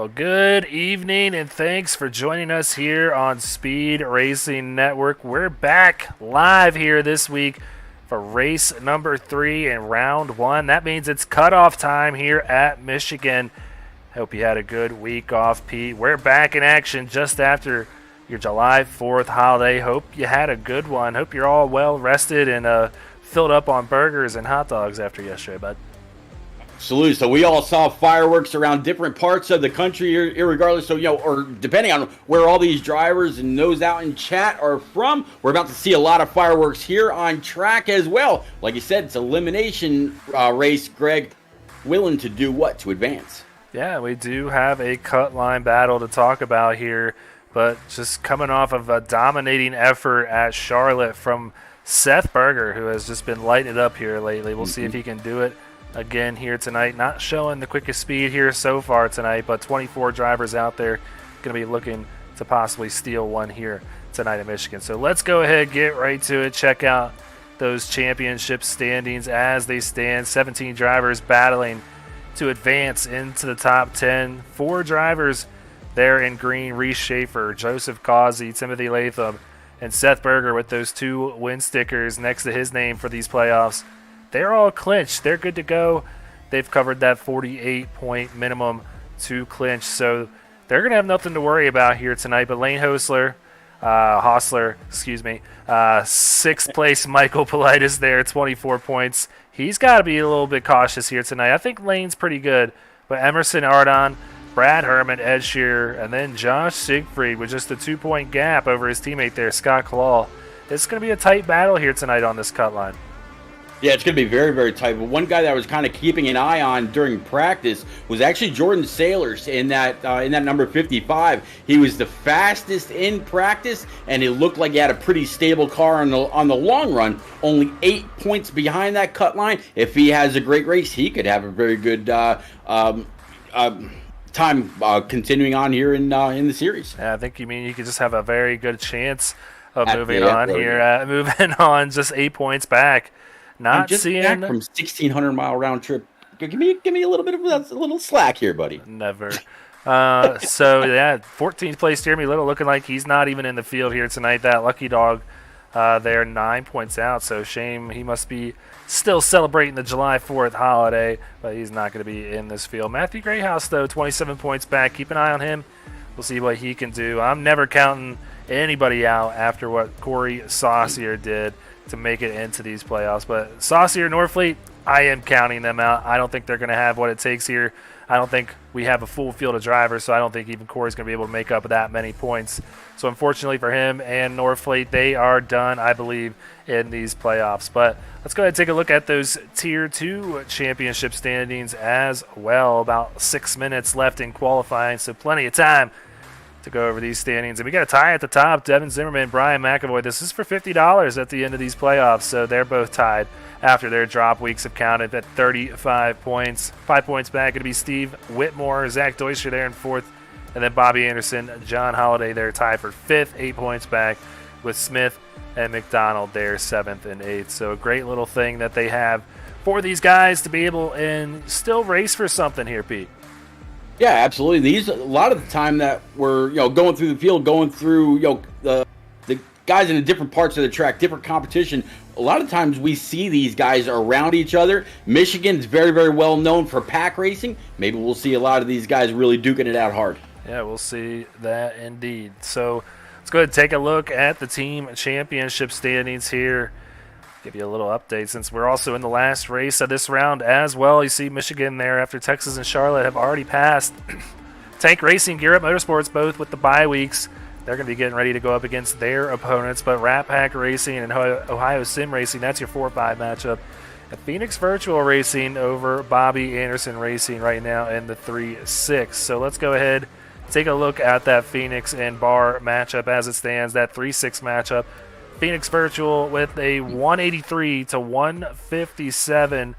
Well, good evening, and thanks for joining us here on Speed Racing Network. We're back live here this week for race number 3 in round 1. That means it's cutoff time here at Michigan. Hope you had a good week off, Pete. We're back in action just after your July 4th holiday. Hope you had a good one. Hope you're all well rested and filled up on burgers and hot dogs after yesterday, bud. Absolutely. So we all saw fireworks around different parts of the country, irregardless. So, or depending on where all these drivers and those out in chat are from, we're about to see a lot of fireworks here on track as well. Like you said, it's an elimination race, Greg. Willing to do what to advance? Yeah, we do have a cut line battle to talk about here, but just coming off of a dominating effort at Charlotte from Seth Berger, who has just been lighting it up here lately. We'll see if he can do it again here tonight. Not showing the quickest speed here so far tonight, but 24 drivers out there going to be looking to possibly steal one here tonight in Michigan. So let's go ahead, get right to it, check out those championship standings as they stand. 17 drivers battling to advance into the top 10. 4 drivers there in green: Reese Schaefer, Joseph Causey, Timothy Latham, and Seth Berger with those 2 win stickers next to his name for these playoffs. They're all clinched. They're good to go. They've covered that 48-point minimum to clinch, so they're going to have nothing to worry about here tonight. But Lane Hostler, 6th place Michael Politis there, 24 points. He's got to be a little bit cautious here tonight. I think Lane's pretty good, but Emerson Ardon, Brad Herman, Ed Shearer, and then Josh Siegfried with just a 2-point gap over his teammate there, Scott Claw. It's going to be a tight battle here tonight on this cut line. Yeah, it's going to be very, very tight. But one guy that I was kind of keeping an eye on during practice was actually Jordan Sailors in that number 55. He was the fastest in practice, and it looked like he had a pretty stable car on the long run. Only 8 points behind that cut line. If he has a great race, he could have a very good time continuing on here in the series. Yeah, I think you mean you could just have a very good chance of moving on here. Moving on, just 8 points back. Not just seeing back from 1,600-mile round trip. Give me a little bit of a little slack here, buddy. Never. So yeah, 14th place Jeremy Little looking like he's not even in the field here tonight. That lucky dog there, 9 points out. So shame, he must be still celebrating the July 4th holiday, but he's not going to be in this field. Matthew Grayhouse though, 27 points back. Keep an eye on him. We'll see what he can do. I'm never counting anybody out after what Corey Saucier did to make it into these playoffs. But Saucier, Norfleet, I am counting them out. I don't think they're going to have what it takes here. I don't think we have a full field of drivers, so I don't think even Corey's going to be able to make up that many points. So unfortunately for him and Norfleet, they are done, I believe, in these playoffs. But let's go ahead and take a look at those Tier 2 championship standings as well. About 6 minutes left in qualifying, so plenty of time to go over these standings. And we got a tie at the top. Devin Zimmerman, Brian McAvoy. This is for $50 at the end of these playoffs, so they're both tied after their drop weeks have counted at 35 points. 5 points back, it'll be Steve Whitmore, Zach Deutscher there in 4th, and then Bobby Anderson, John Holliday there tied for 5th, 8 points back, with Smith and McDonald there 7th and 8th. So a great little thing that they have for these guys to be able and still race for something here, Pete. Yeah, absolutely. These a lot of the time that we're going through the field, going through the guys in the different parts of the track, different competition. A lot of times we see these guys around each other. Michigan's very, very well known for pack racing. Maybe we'll see a lot of these guys really duking it out hard. Yeah, we'll see that indeed. So let's go ahead and take a look at the team championship standings here. Give you a little update since we're also in the last race of this round as well. You see Michigan there after Texas and Charlotte have already passed. Tank Racing, Gear Up Motorsports, both with the bye weeks. They're going to be getting ready to go up against their opponents. But Rat Pack Racing and Ohio Sim Racing, that's your 4-5 matchup. And Phoenix Virtual Racing over Bobby Anderson Racing right now in the 3-6. So let's go ahead, take a look at that Phoenix and Bar matchup as it stands, that 3-6 matchup. Phoenix Virtual with a 183 to 157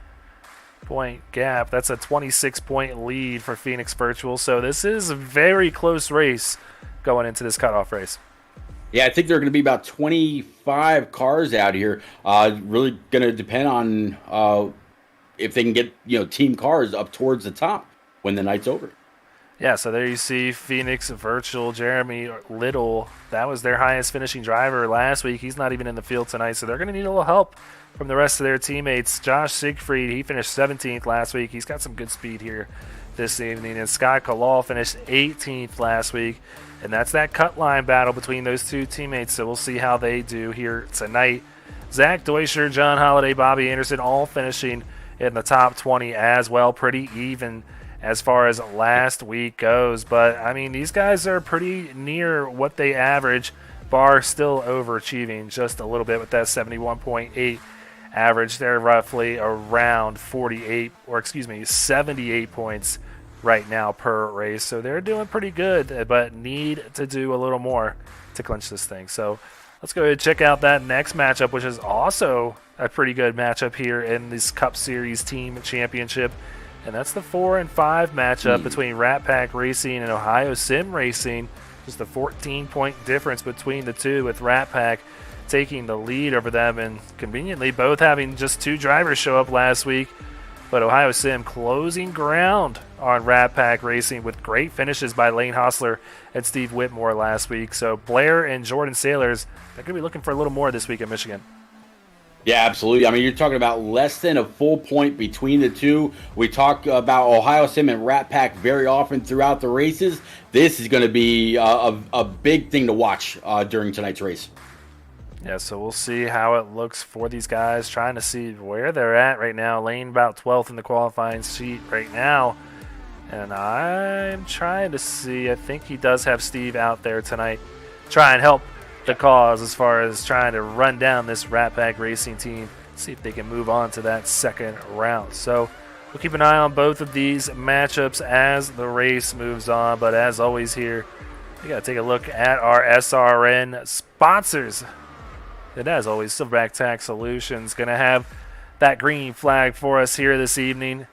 point gap. That's a 26-point lead for Phoenix Virtual. So this is a very close race going into this cutoff race. Yeah, I think there are going to be about 25 cars out here. Really going to depend on if they can get team cars up towards the top when the night's over. Yeah, so there you see Phoenix Virtual, Jeremy Little. That was their highest finishing driver last week. He's not even in the field tonight, so they're going to need a little help from the rest of their teammates. Josh Siegfried, he finished 17th last week. He's got some good speed here this evening. And Sky Kalal finished 18th last week. And that's that cut line battle between those two teammates, so we'll see how they do here tonight. Zach Deutscher, John Holliday, Bobby Anderson all finishing in the top 20 as well. Pretty even as far as last week goes. But, I mean, these guys are pretty near what they average. Bar still overachieving just a little bit with that 71.8 average. They're roughly around 78 points right now per race. So they're doing pretty good, but need to do a little more to clinch this thing. So let's go ahead and check out that next matchup, which is also a pretty good matchup here in this Cup Series Team Championship. And that's the 4 and 5 matchup between Rat Pack Racing and Ohio Sim Racing. Just a 14-point difference between the two, with Rat Pack taking the lead over them, and conveniently both having just 2 drivers show up last week. But Ohio Sim closing ground on Rat Pack Racing with great finishes by Lane Hostler and Steve Whitmore last week. So Blair and Jordan Sailors, they're going to be looking for a little more this week in Michigan. Yeah, absolutely. I mean, you're talking about less than a full point between the two. We talk about Ohio Sim and Rat Pack very often throughout the races. This is going to be a big thing to watch during tonight's race. Yeah, so we'll see how it looks for these guys, trying to see where they're at right now. Lane about 12th in the qualifying sheet right now. And I'm trying to see, I think he does have Steve out there tonight. Try and help the cause as far as trying to run down this Rat Pack Racing team, see if they can move on to that second round. So we'll keep an eye on both of these matchups as the race moves on. But as always here, we got to take a look at our SRN sponsors. And as always, Silverback Tax Solutions going to have that green flag for us here this evening.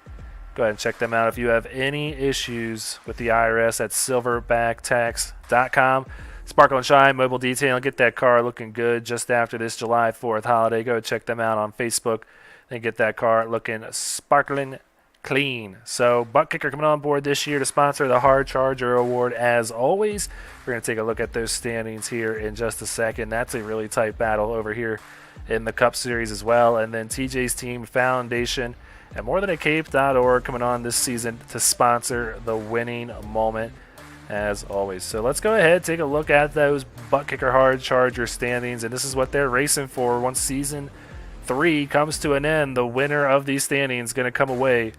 Go ahead and check them out if you have any issues with the IRS at silverbacktax.com. Sparkle and Shine Mobile Detailing. Get that car looking good just after this July 4th holiday. Go check them out on Facebook and get that car looking sparkling clean. So Butt Kicker coming on board this year to sponsor the Hard Charger Award as always. We're going to take a look at those standings here in just a second. That's a really tight battle over here in the Cup Series as well. And then TJ's Team Foundation and morethanAcape.org coming on this season to sponsor the winning moment as always. So let's go ahead, take a look at those Butt Kicker Hard Charger standings, and this is what they're racing for. Once Season 3 comes to an end, the winner of these standings is going to come away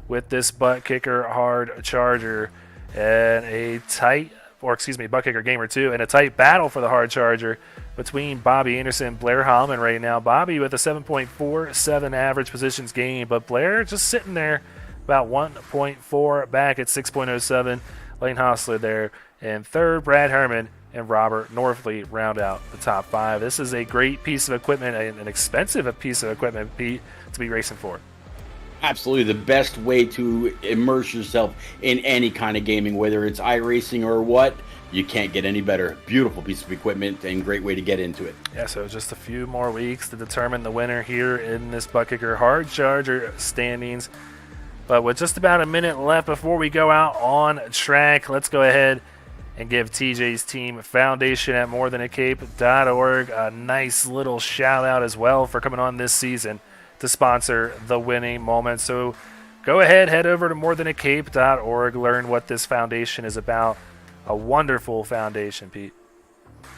with this Butt Kicker Hard Charger and a tight, Butt Kicker Gamer 2, and a tight battle for the Hard Charger between Bobby Anderson and Blair Hallman right now. Bobby with a 7.47 average positions gained, but Blair just sitting there about 1.4 back at 6.07. Lane Hostler there in third. Brad Herman and Robert Norfleet round out the top 5. This is a great piece of equipment, an expensive piece of equipment, Pete, to be racing for. Absolutely the best way to immerse yourself in any kind of gaming, whether it's iRacing or what. You can't get any better. Beautiful piece of equipment and great way to get into it. Yeah, so just a few more weeks to determine the winner here in this Butt Kicker Hard Charger standings. But with just about a minute left before we go out on track, let's go ahead and give TJ's Team Foundation at morethanAcape.org a nice little shout out as well for coming on this season to sponsor the winning moment. So go ahead, head over to morethanAcape.org, learn what this foundation is about. A wonderful foundation, Pete.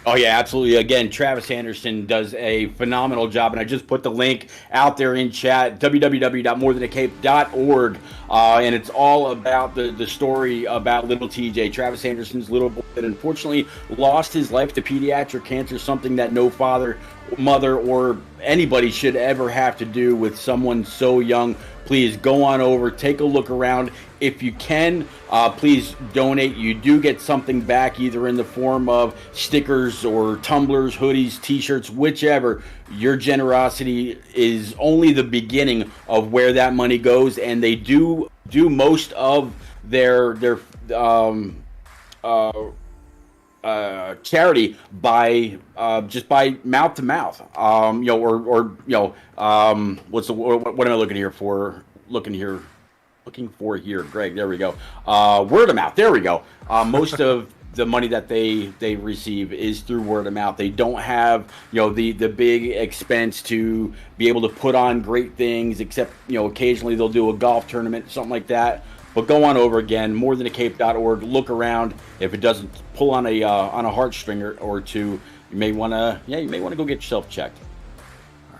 Oh, yeah, absolutely. Again, Travis Anderson does a phenomenal job, and I just put the link out there in chat, www.morethanAcape.org, and it's all about the story about little TJ, Travis Anderson's little boy that unfortunately lost his life to pediatric cancer, something that no father, mother, or anybody should ever have to do with someone so young. Please go on over, take a look around. If you can, please donate. You do get something back, either in the form of stickers or tumblers, hoodies, t-shirts, whichever. Your generosity is only the beginning of where that money goes, and they do most of their charity by just by mouth to mouth. What am I looking here for? looking for here, Greg. There we go. Word of mouth. There we go. Most of the money that they receive is through word of mouth. They don't have the big expense to be able to put on great things, except occasionally they'll do a golf tournament, something like that. But go on over again, morethancape.org. Look around. If it doesn't pull on a heartstring or two, you may want to go get yourself checked.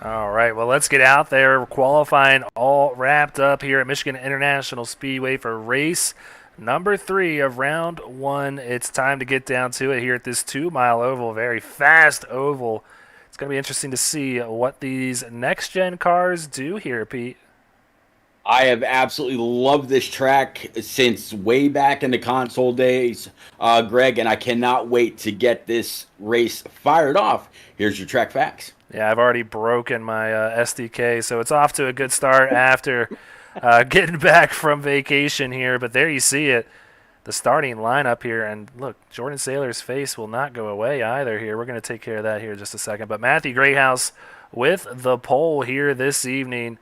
All right, well, let's get out there. Qualifying all wrapped up here at Michigan International Speedway for race number 3 of round 1. It's time to get down to it here at this 2-mile oval, very fast oval. It's going to be interesting to see what these next-gen cars do here, Pete. I have absolutely loved this track since way back in the console days, Greg, and I cannot wait to get this race fired off. Here's your track facts. Yeah, I've already broken my SDK, so it's off to a good start after getting back from vacation here. But there you see it, the starting lineup here. And look, Jordan Saylor's face will not go away either here. We're going to take care of that here in just a second. But Matthew Greathouse with the pole here this evening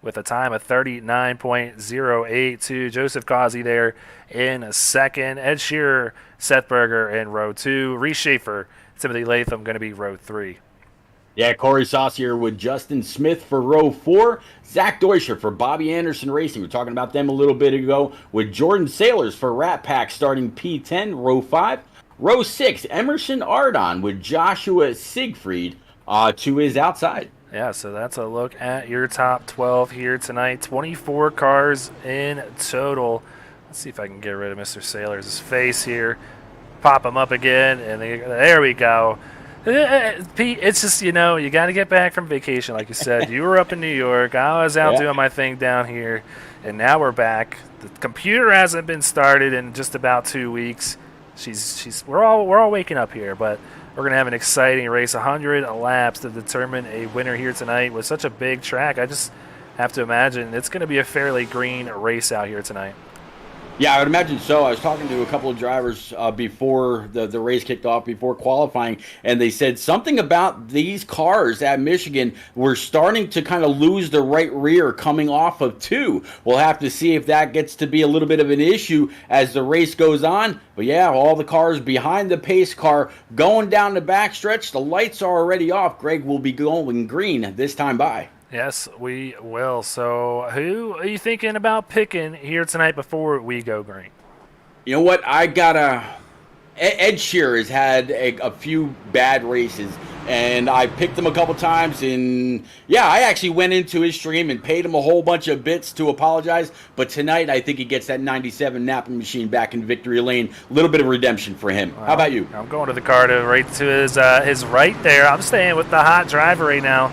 with a time of 39.082. Joseph Causey there in second. Ed Shearer, Seth Berger in row 2. Reese Schaefer, Timothy Latham going to be row 3. Yeah, Corey Saucier with Justin Smith for row 4. Zach Deuscher for Bobby Anderson Racing. We were talking about them a little bit ago. With Jordan Sailors for Rat Pack starting P10, row 5. Row 6, Emerson Ardon with Joshua Siegfried to his outside. Yeah, so that's a look at your top 12 here tonight. 24 cars in total. Let's see if I can get rid of Mr. Sailors' face here. Pop him up again, and there we go. Pete, it's just, you got to get back from vacation, like you said. You were up in New York. I was out doing my thing down here, and now we're back. The computer hasn't been started in just about 2 weeks. We're all waking up here, but we're going to have an exciting race, 100 laps to determine a winner here tonight with such a big track. I just have to imagine it's going to be a fairly green race out here tonight. Yeah, I would imagine so. I was talking to a couple of drivers before the race kicked off, before qualifying, and they said something about these cars at Michigan were starting to kind of lose the right rear coming off of 2. We'll have to see if that gets to be a little bit of an issue as the race goes on. But yeah, all the cars behind the pace car going down the backstretch. The lights are already off. Greg will be going green this time by. Yes, we will. So who are you thinking about picking here tonight before we go green? You know what? Ed Shearer has had a few bad races, and I picked him a couple times. And yeah, I actually went into his stream and paid him a whole bunch of bits to apologize. But tonight, I think he gets that 97 napping machine back in victory lane. A little bit of redemption for him. How about you? I'm going to the car right to his right there. I'm staying with the hot driver right now.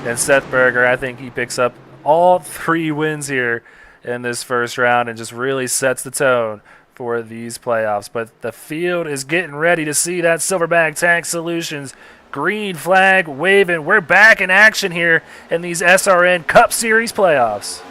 And Seth Berger, I think he picks up all 3 wins here in this first round and just really sets the tone for these playoffs. But the field is getting ready to see that Silverback Tank Solutions green flag waving. We're back in action here in these SRN Cup Series playoffs.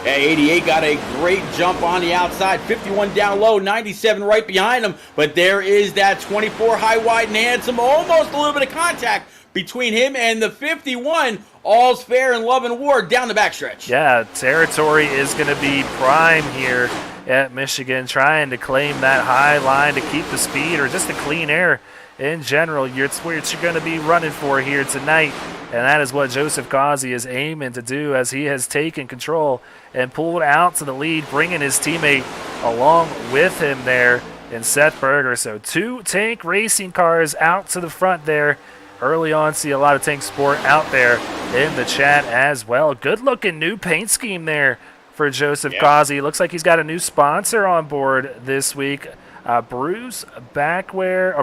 Yeah, 88 got a great jump on the outside. 51 down low, 97 right behind him. But there is that 24 high, wide, and handsome. Almost a little bit of contact between him and the 51. All's fair in love and war down the backstretch. Yeah, territory is going to be prime here at Michigan, trying to claim that high line to keep the speed or just the clean air in general. It's what you're going to be running for here tonight, and that is what Joseph Causey is aiming to do as he has taken control and pulled out to the lead, bringing his teammate along with him there in Seth Berger. So 2 Tank Racing cars out to the front there. Early on, see a lot of Tank Sport out there in the chat as well. Good-looking new paint scheme there for Joseph Causey. Looks like he's got a new sponsor on board this week. Bruzy, backwear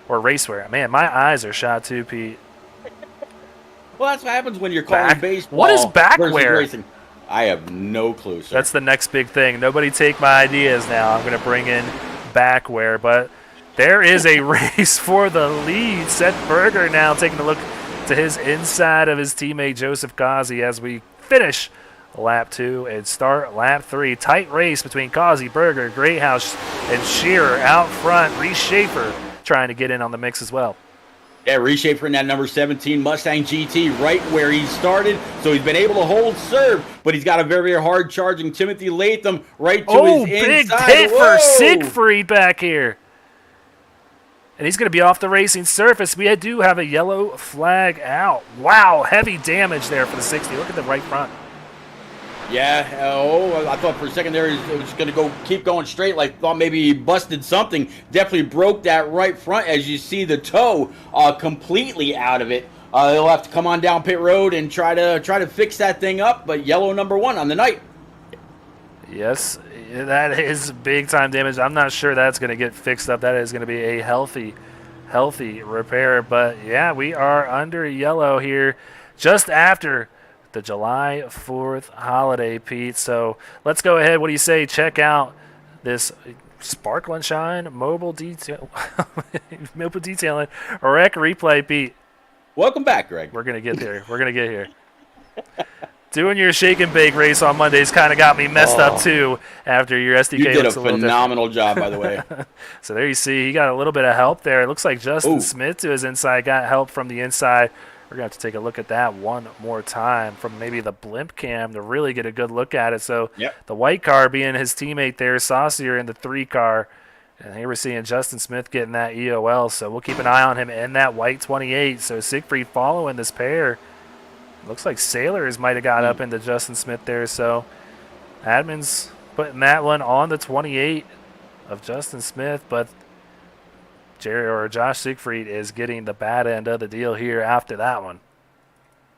or racewear. Man, my eyes are shot too, Pete. Well, that's what happens when you're calling baseball. What is backwear? I have no clue, sir. That's the next big thing. Nobody take my ideas now. I'm going to bring in backwear, but there is a race for the lead. Seth Berger now taking a look to his inside of his teammate Joseph Causey as we finish lap 2 and start lap 3. Tight race between Causey, Berger, Greathouse, and Shearer out front. Reese Schaefer trying to get in on the mix as well. Yeah, reshaping that number 17 Mustang GT right where he started. So he's been able to hold serve, but he's got a very, very hard charging Timothy Latham right to his Oh, big inside. hit for Whoa! Siegfried back here. And he's going to be off the racing surface. We do have a yellow flag out. Wow, heavy damage there for the 60. Look at the right front. Yeah, I thought for a second there it was going to keep going straight, like thought maybe he busted something. Definitely broke that right front as you see the toe completely out of it. They'll have to come on down pit road and try to fix that thing up, but yellow number 1 on the night. Yes, that is big time damage. I'm not sure that's going to get fixed up. That is going to be a healthy repair. But yeah, we are under yellow here just after the July 4th holiday, Pete. So let's go ahead. What do you say? Check out this Sparkle and Shine mobile detailing wreck replay, Pete. Welcome back, Greg. We're going to get there. We're going to get here. Doing your shake and bake race on Mondays kind of got me messed up too after your SDK. You did a looks little phenomenal job, by the way. So there you see, he got a little bit of help there. It looks like Justin Smith to his inside got help from the inside. We're going to have to take a look at that one more time from maybe the blimp cam to really get a good look at it. So the white car being his teammate there, Saucier in the 3 car. And here we're seeing Justin Smith getting that EOL. So we'll keep an eye on him in that white 28. So Siegfried following this pair. Looks like Sailors might have got up into Justin Smith there. So admin's putting that one on the 28 of Justin Smith. But Josh Siegfried is getting the bad end of the deal here after that one.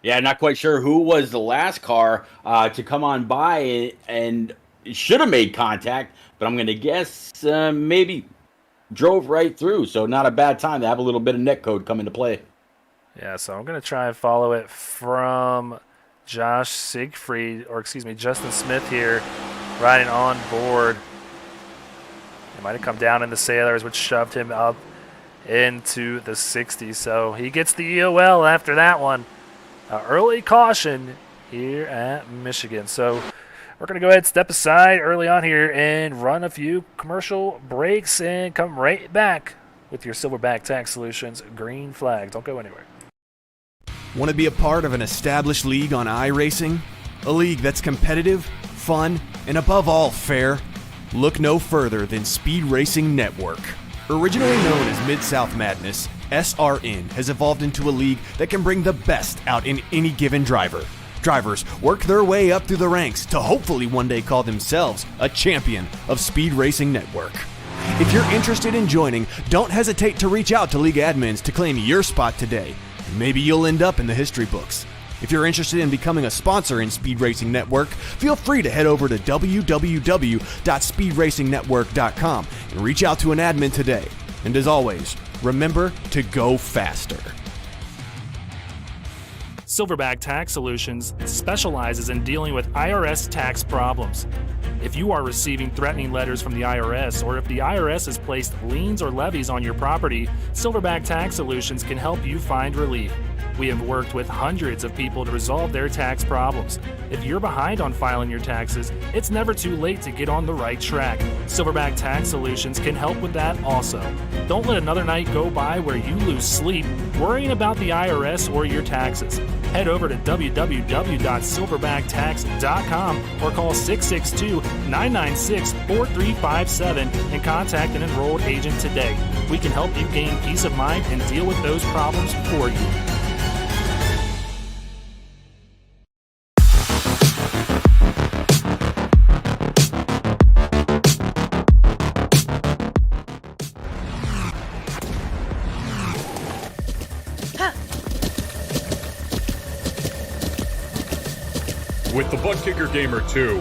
Yeah, not quite sure who was the last car to come on by and should have made contact, but I'm going to guess maybe drove right through. So not a bad time to have a little bit of netcode come into play. Yeah, so I'm going to try and follow it from Justin Smith here, riding on board. He might have come down in the Sailors, which shoved him up into the 60. So he gets the EOL after that one. Early caution here at Michigan. So we're going to go ahead and step aside early on here and run a few commercial breaks and come right back with your Silverback Tax Solutions green flag. Don't go anywhere. Want to be a part of an established league on iRacing? A league that's competitive, fun, and above all fair? Look no further than Speed Racing Network. Originally known as Mid-South Madness, SRN has evolved into a league that can bring the best out in any given driver. Drivers work their way up through the ranks to hopefully one day call themselves a champion of Speed Racing Network. If you're interested in joining, don't hesitate to reach out to league admins to claim your spot today. Maybe you'll end up in the history books. If you're interested in becoming a sponsor in Speed Racing Network, feel free to head over to www.speedracingnetwork.com and reach out to an admin today. And as always, remember to go faster. Silverback Tax Solutions specializes in dealing with IRS tax problems. If you are receiving threatening letters from the IRS, or if the IRS has placed liens or levies on your property, Silverback Tax Solutions can help you find relief. We have worked with hundreds of people to resolve their tax problems. If you're behind on filing your taxes, it's never too late to get on the right track. Silverback Tax Solutions can help with that also. Don't let another night go by where you lose sleep worrying about the IRS or your taxes. Head over to www.silverbacktx.com or call 662-996-4357 and contact an enrolled agent today. We can help you gain peace of mind and deal with those problems for you. With the Butt Kicker Gamer 2,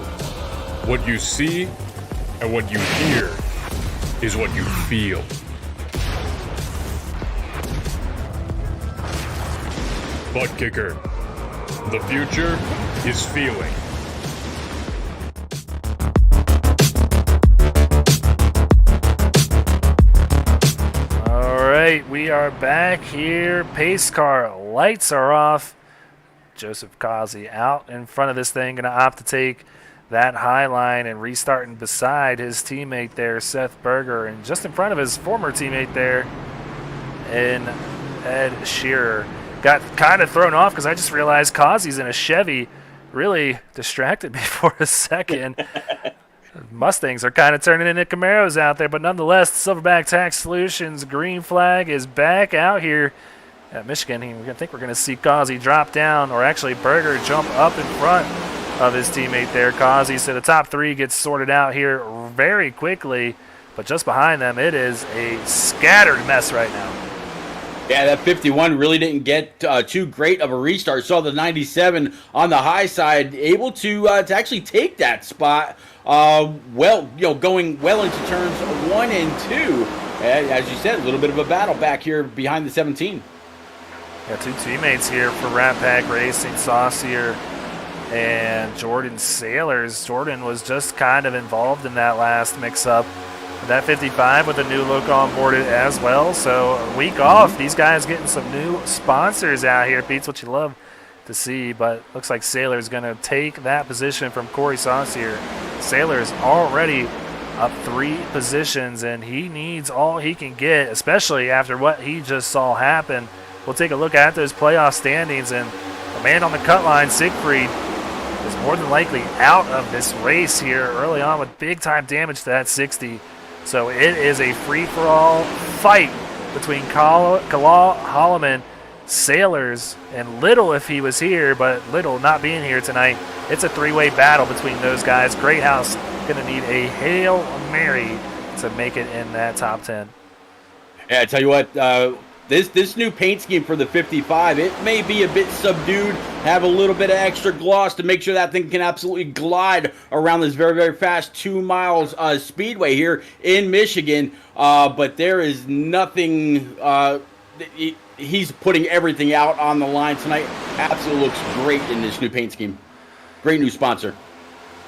what you see and what you hear is what you feel. Butt Kicker. The future is feeling. All right, we are back here. Pace car lights are off. Joseph Causey out in front of this thing, going to opt to take that high line and restarting beside his teammate there, Seth Berger, and just in front of his former teammate there in Ed Shearer. Got kind of thrown off because I just realized Kazi's in a Chevy. Really distracted me for a second. Mustangs are kind of turning into Camaros out there, but nonetheless, Silverback Tax Solutions green flag is back out here at Michigan. I think we're going to see Kazi drop down, or actually Berger jump up in front of his teammate there, Kazi. So the top three gets sorted out here very quickly, but just behind them, it is a scattered mess right now. Yeah, that 51 really didn't get too great of a restart. Saw the 97 on the high side, able to actually take that spot. Going well into turns 1 and 2. As you said, a little bit of a battle back here behind the 17. Got two teammates here for Rat Pack Racing, Saucier and Jordan Sailors. Jordan was just kind of involved in that last mix-up. That 55 with a new look on board as well. So a week off, these guys getting some new sponsors out here. Pete's what you love to see, but looks like Sailor's going to take that position from Corey Saucier. Sailor's already up 3 positions, and he needs all he can get, especially after what he just saw happen. We'll take a look at those playoff standings, and the man on the cut line, Siegfried, is more than likely out of this race here early on with big-time damage to that 60. So it is a free-for-all fight between Kalal, Holloman, Sailors, and Little if he was here, but Little not being here tonight. It's a 3-way battle between those guys. Great House going to need a Hail Mary to make it in that top 10. Yeah, I tell you what, this new paint scheme for the 55, it may be a bit subdued, have a little bit of extra gloss to make sure that thing can absolutely glide around this very, very fast 2 miles speedway here in Michigan. But there is nothing, he's putting everything out on the line tonight. Absolutely looks great in this new paint scheme. Great new sponsor.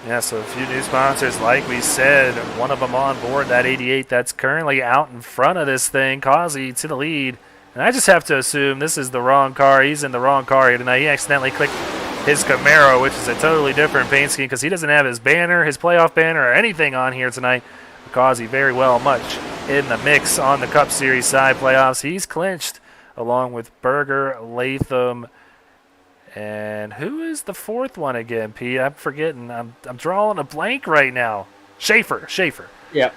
Yeah, so a few new sponsors, like we said, one of them on board, that 88 that's currently out in front of this thing, Kazi to the lead. And I just have to assume this is the wrong car. He's in the wrong car here tonight. He accidentally clicked his Camaro, which is a totally different paint scheme because he doesn't have his banner, his playoff banner, or anything on here tonight. Kazi very well much in the mix on the Cup Series side playoffs. He's clinched along with Berger, Latham, and who is the fourth one again, Pete? I'm forgetting. I'm drawing a blank right now. Schaefer. Yep.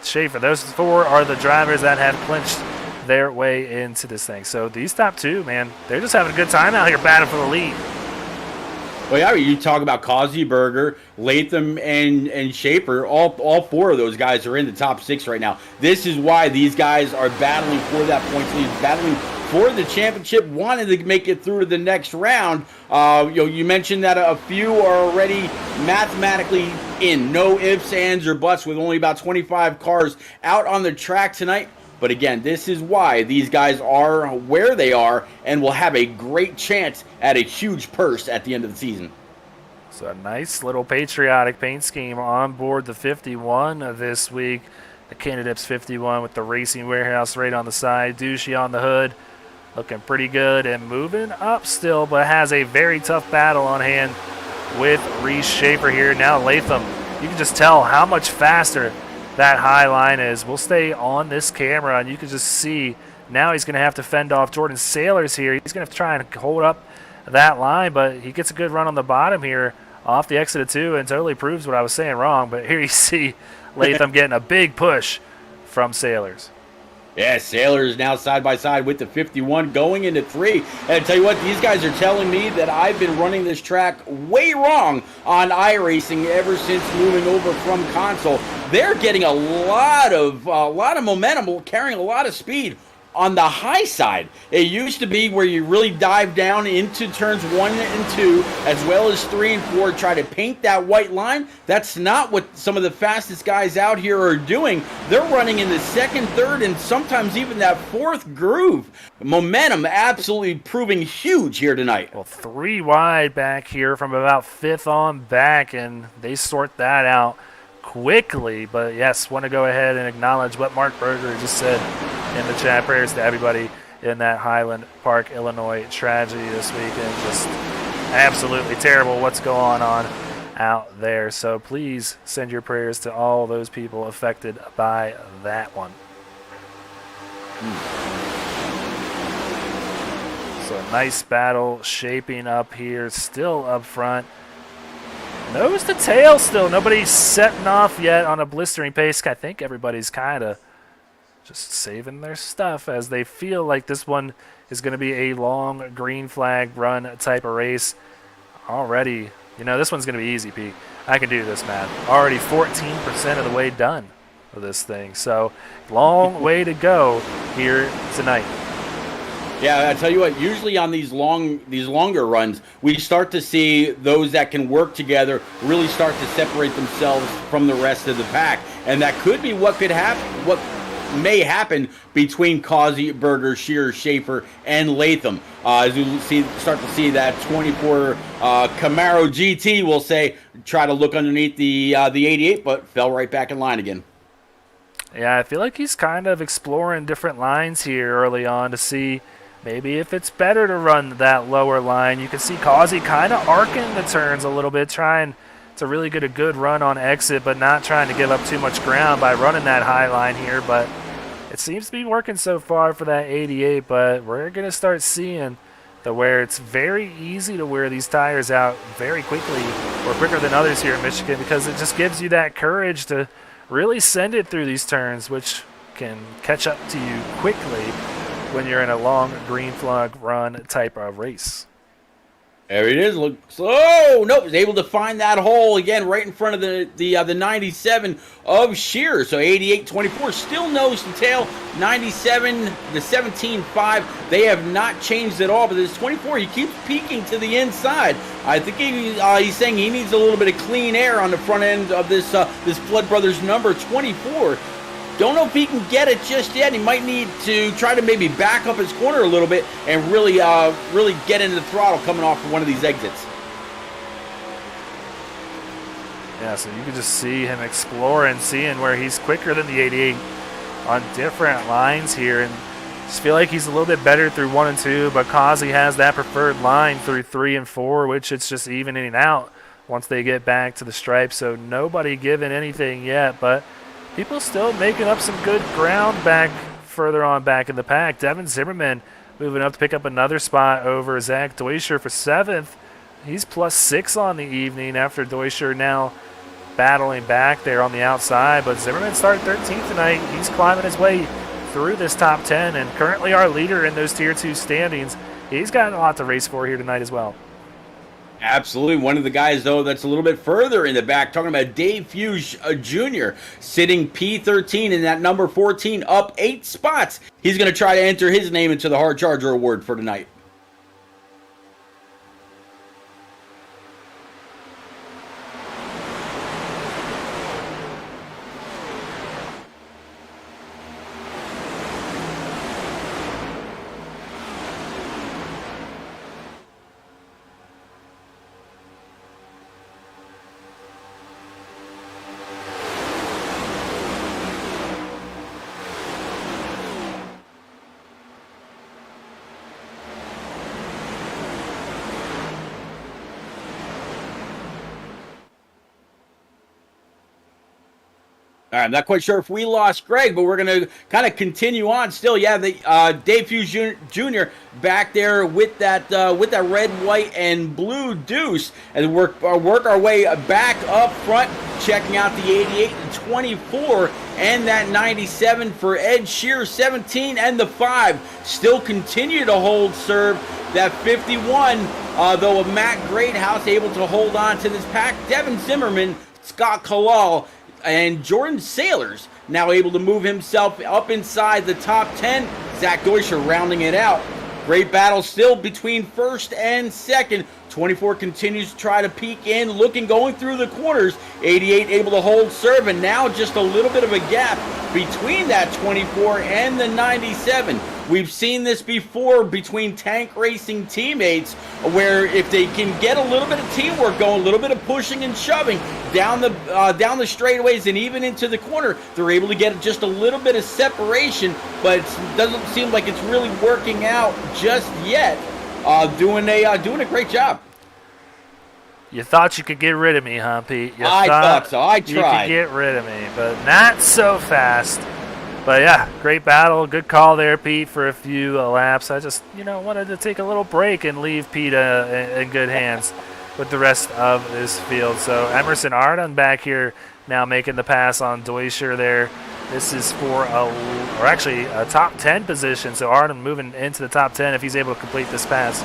Schaefer. Those 4 are the drivers that have clinched their way into this thing. So these top 2, man, they're just having a good time out here battling for the lead. Well, yeah, you talk about Kazi, Berger, Latham, and Schaefer. All 4 of those guys are in the top 6 right now. This is why these guys are battling for that points lead, battling for the championship, wanted to make it through to the next round. You mentioned that a few are already mathematically in. No ifs, ands, or buts, with only about 25 cars out on the track tonight. But again, this is why these guys are where they are and will have a great chance at a huge purse at the end of the season. So a nice little patriotic paint scheme on board the 51 this week. The Canadips 51 with the Racing Warehouse right on the side. Douchey on the hood. Looking pretty good and moving up still, but has a very tough battle on hand with Reese Schaefer here. Now Latham, you can just tell how much faster that high line is. We'll stay on this camera, and you can just see now he's going to have to fend off Jordan Sailors here. He's going to have to try and hold up that line, but he gets a good run on the bottom here off the exit of 2 and totally proves what I was saying wrong. But here you see Latham getting a big push from Sailors. Yeah, Sailors now side by side with the 51 going into 3. And I tell you what, these guys are telling me that I've been running this track way wrong on iRacing ever since moving over from console. They're getting a lot of momentum, carrying a lot of speed on the high side. It used to be where you really dive down into turns 1 and 2, as well as 3 and 4, try to paint that white line. That's not what some of the fastest guys out here are doing. They're running in the 2nd, 3rd, and sometimes even that 4th groove. Momentum absolutely proving huge here tonight. Well, 3 wide back here from about 5th on back, and they sort that out quickly. But yes, want to go ahead and acknowledge what Mark Berger just said in the chat. Prayers to everybody in that Highland Park, Illinois tragedy this weekend. Just absolutely terrible what's going on out there. So please send your prayers to all those people affected by that one. So a nice battle shaping up here, still up front. Nose to tail still. Nobody's setting off yet on a blistering pace. I think everybody's kind of just saving their stuff as they feel like this one is going to be a long green flag run type of race. Already, this one's going to be easy, Pete. I can do this, man. Already 14% of the way done of this thing. So long way to go here tonight. Yeah, I tell you what, usually on these longer runs, we start to see those that can work together really start to separate themselves from the rest of the pack. And that could be what could happen, what may happen between Causey, Berger, Shearer, Schaefer, and Latham. As we start to see that 24 Camaro GT, we'll say, try to look underneath the 88, but fell right back in line again. Yeah, I feel like he's kind of exploring different lines here early on to see maybe if it's better to run that lower line. You can see Causey kind of arcing the turns a little bit, trying to really get a good run on exit, but not trying to give up too much ground by running that high line here. But it seems to be working so far for that 88, but we're going to start seeing where it's very easy to wear these tires out very quickly, or quicker than others here in Michigan, because it just gives you that courage to really send it through these turns, which can catch up to you quickly when you're in a long green flag run type of race. There it is. Look slow. Nope, was able to find that hole again right in front of the 97 of Shearer. So 88-24, still nose to tail. 97, the 17.5. They have not changed at all. But this 24, he keeps peeking to the inside. I think he's saying he needs a little bit of clean air on the front end of this Flood Brothers number 24. Don't know if he can get it just yet. He might need to try to maybe back up his corner a little bit and really get into the throttle coming off of one of these exits. Yeah, so you can just see him exploring, seeing where he's quicker than the 88 on different lines here. And just feel like he's a little bit better through 1 and 2, but Causey has that preferred line through 3 and 4, which it's just evening out once they get back to the stripe. So nobody giving anything yet, but people still making up some good ground back further on back in the pack. Devin Zimmerman moving up to pick up another spot over Zach Deuscher for 7th. He's +6 on the evening after Deuscher now battling back there on the outside. But Zimmerman started 13th tonight. He's climbing his way through this top 10 and currently our leader in those Tier 2 standings. He's got a lot to race for here tonight as well. Absolutely. One of the guys, though, that's a little bit further in the back, talking about Dave Hughes Jr., sitting P13 in that number 14, up 8 spots. He's going to try to enter his name into the Hard Charger Award for tonight. All right, I'm not quite sure if we lost Greg, but we're going to kind of continue on still. Yeah, Dave Hughes Jr. back there with that red, white, and blue deuce, and work our way back up front, checking out the 88 and 24 and that 97 for Ed Shearer, 17 and the 5. Still continue to hold serve. That 51, though, of Matt Greathouse able to hold on to this pack. Devin Zimmerman, Scott Kalal, and Jordan Sailors now able to move himself up inside the top 10. Zach Deuscher rounding it out. Great battle still between first and second. 24 continues to try to peek in, going through the corners. 88 able to hold serve, and now just a little bit of a gap between that 24 and the 97. We've seen this before between tank racing teammates, where if they can get a little bit of teamwork going, a little bit of pushing and shoving down the straightaways and even into the corner, they're able to get just a little bit of separation, but it doesn't seem like it's really working out just yet. Doing a great job. You thought you could get rid of me, huh, Pete? I thought so. I tried. You could get rid of me, but not so fast. But yeah, great battle. Good call there, Pete, for a few laps. I just, wanted to take a little break and leave Pete in good hands with the rest of this field. So Emerson Arden back here now making the pass on Deutscher there. This is for a top 10 position. So Arden moving into the top 10 if he's able to complete this pass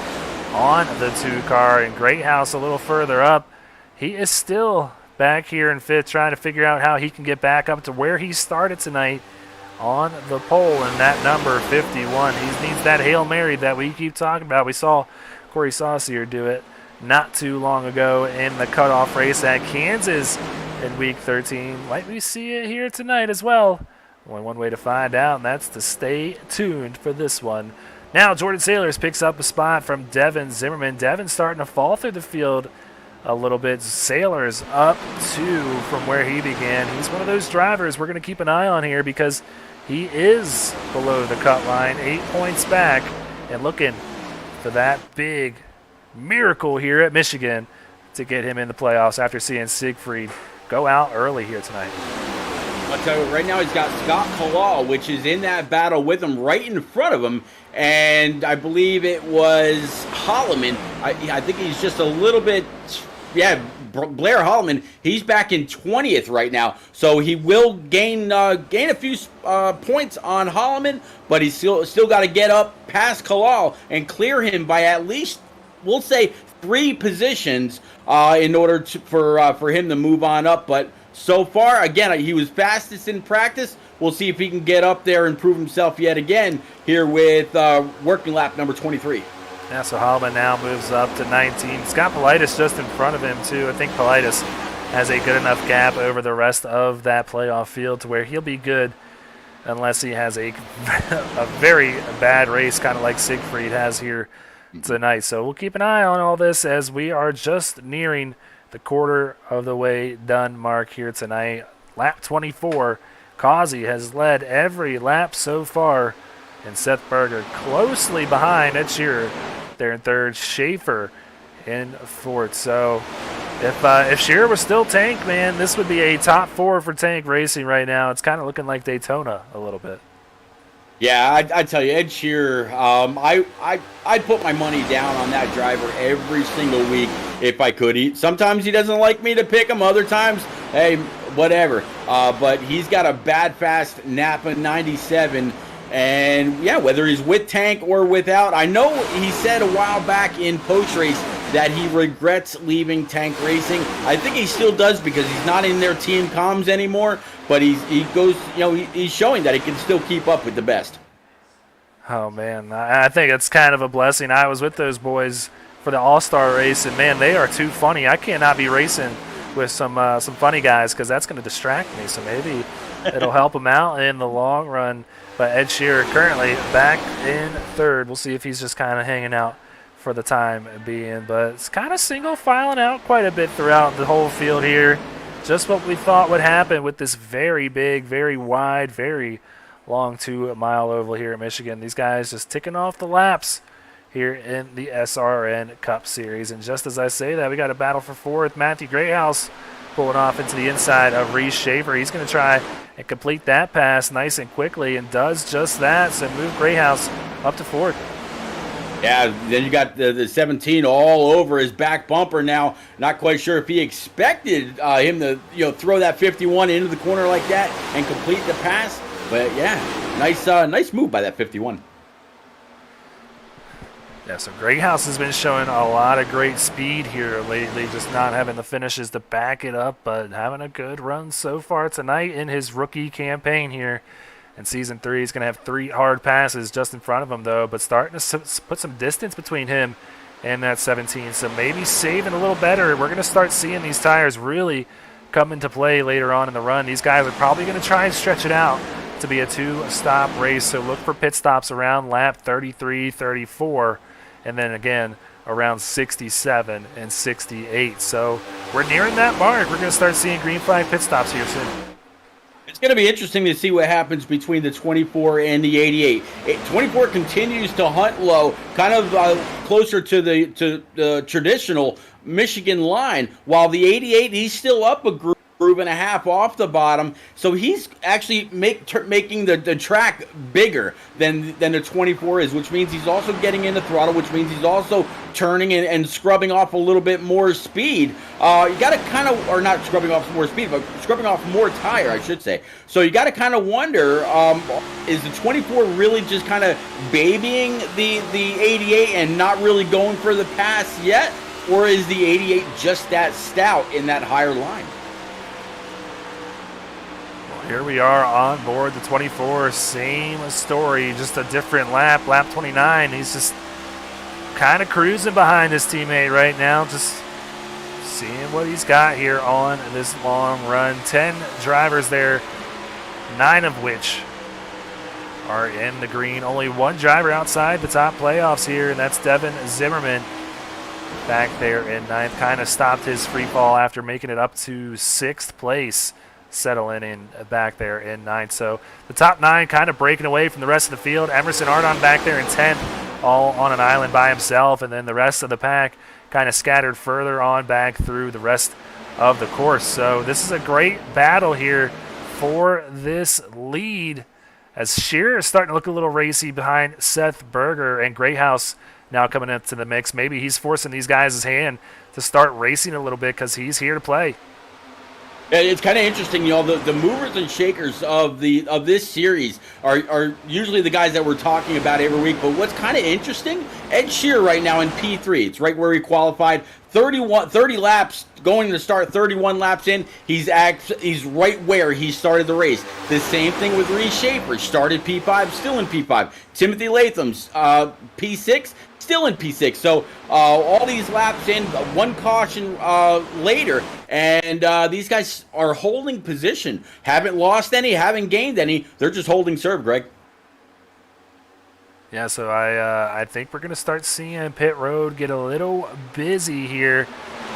on the 2-car. And Greathouse a little further up. He is still back here in 5th, trying to figure out how he can get back up to where he started tonight on the pole, and that number 51. He needs that Hail Mary that we keep talking about. We saw Corey Saucier do it not too long ago in the cutoff race at Kansas in week 13. Might we see it here tonight as well? Only one way to find out, and that's to stay tuned for this one. Now Jordan Sailors picks up a spot from Devin Zimmerman. Devin starting to fall through the field a little bit. Sailors up 2 from where he began. He's one of those drivers we're going to keep an eye on here because he is below the cut line, 8 points back, and looking for that big miracle here at Michigan to get him in the playoffs after seeing Siegfried go out early here tonight. I'll tell you, right now he's got Scott Kalal, which is in that battle with him right in front of him, and I believe it was Holloman. I think he's just a little bit, Blair Holloman, he's back in 20th right now, so he will gain a few points on Holloman, but he's still got to get up past Kalal and clear him by at least, we'll say, 3 positions in order for him to move on up. But so far, again, he was fastest in practice. We'll see if he can get up there and prove himself yet again here with working lap number 23. Yeah, so Holloman now moves up to 19. Scott Politis just in front of him, too. I think Politis has a good enough gap over the rest of that playoff field to where he'll be good unless he has a very bad race, kind of like Siegfried has here tonight. So we'll keep an eye on all this as we are just nearing the quarter of the way done mark here tonight. Lap 24, Causey has led every lap so far, and Seth Berger closely behind Ed Shearer there in 3rd, Schaefer in 4th. So if Shearer was still Tank, man, this would be a top 4 for Tank Racing right now. It's kind of looking like Daytona a little bit. Yeah, I tell you, Ed Shearer, I'd put my money down on that driver every single week if I could. Sometimes he doesn't like me to pick him. Other times, hey, whatever. But he's got a bad, fast Napa 97. And, yeah, whether he's with Tank or without, I know he said a while back in post-race that he regrets leaving Tank Racing. I think he still does because he's not in their team comms anymore, but he's showing that he can still keep up with the best. Oh, man, I think it's kind of a blessing. I was with those boys for the All-Star race, and, man, they are too funny. I cannot be racing with some funny guys because that's going to distract me, so maybe it'll help him out in the long run. But Ed Shearer currently back in 3rd. We'll see if he's just kind of hanging out for the time being. But it's kind of single filing out quite a bit throughout the whole field here. Just what we thought would happen with this very big, very wide, very long 2-mile oval here at Michigan. These guys just ticking off the laps here in the SRN Cup Series. And just as I say that, we got a battle for 4th. Matthew Greathouse pulling off into the inside of Reese Schaefer. He's going to try and complete that pass nice and quickly and does just that. So move Greathouse up to 4th. Yeah, then you got the 17 all over his back bumper now. Not quite sure if he expected him to throw that 51 into the corner like that and complete the pass. But yeah, nice move by that 51. Yeah, so Greathouse has been showing a lot of great speed here lately, just not having the finishes to back it up, but having a good run so far tonight in his rookie campaign here in Season 3. He's going to have 3 hard passes just in front of him, though, but starting to put some distance between him and that 17, so maybe saving a little better. We're going to start seeing these tires really come into play later on in the run. These guys are probably going to try and stretch it out to be a 2-stop race, so look for pit stops around lap 33, 34, and then again around 67 and 68. So we're nearing that mark. We're going to start seeing green flag pit stops here soon. It's going to be interesting to see what happens between the 24 and the 88. 24 continues to hunt low, kind of closer to the traditional Michigan line, while the 88, he's still up a group groove and a half off the bottom. So he's actually making the track bigger than the 24 is, which means he's also getting in the throttle, which means he's also turning and scrubbing off a little bit more speed. You got to kind of, or not scrubbing off more speed, but scrubbing off more tire, I should say. So you got to kind of wonder, is the 24 really just kind of babying the 88 and not really going for the pass yet? Or is the 88 just that stout in that higher line? Well, here we are on board the 24. Same story, just a different lap. Lap 29. He's just kind of cruising behind his teammate right now. Just seeing what he's got here on this long run. 10 drivers there, 9 of which are in the green. Only one driver outside the top playoffs here, and that's Devin Zimmerman. Back there in 9th, kind of stopped his free fall after making it up to 6th place, settling in back there in 9th. So the top 9 kind of breaking away from the rest of the field. Emerson Ardon back there in 10th, all on an island by himself, and then the rest of the pack kind of scattered further on back through the rest of the course. So this is a great battle here for this lead, as Shearer is starting to look a little racy behind Seth Berger, and Greathouse now coming into the mix. Maybe he's forcing these guys' hand to start racing a little bit because he's here to play. It's kind of interesting, the movers and shakers of this series are usually the guys that we're talking about every week. But what's kind of interesting, Ed Shearer right now in P3, it's right where he qualified, 30 laps, going to start 31 laps in. He's right where he started the race. The same thing with Reese Schaefer, started P5, still in P5. Timothy Latham's P6, still in P6. So all these laps in, one caution later, and these guys are holding position. Haven't lost any, haven't gained any. They're just holding serve, Greg. Yeah, so I think we're going to start seeing pit road get a little busy here.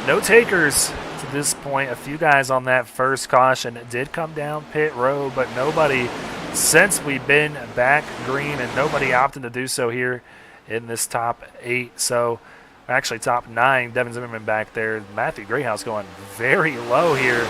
No takers to this point. A few guys on that first caution did come down pit road, but nobody since we've been back green, and nobody opting to do so here in this top 8. So actually top 9, Devin Zimmerman back there. Matthew Greathouse going very low here,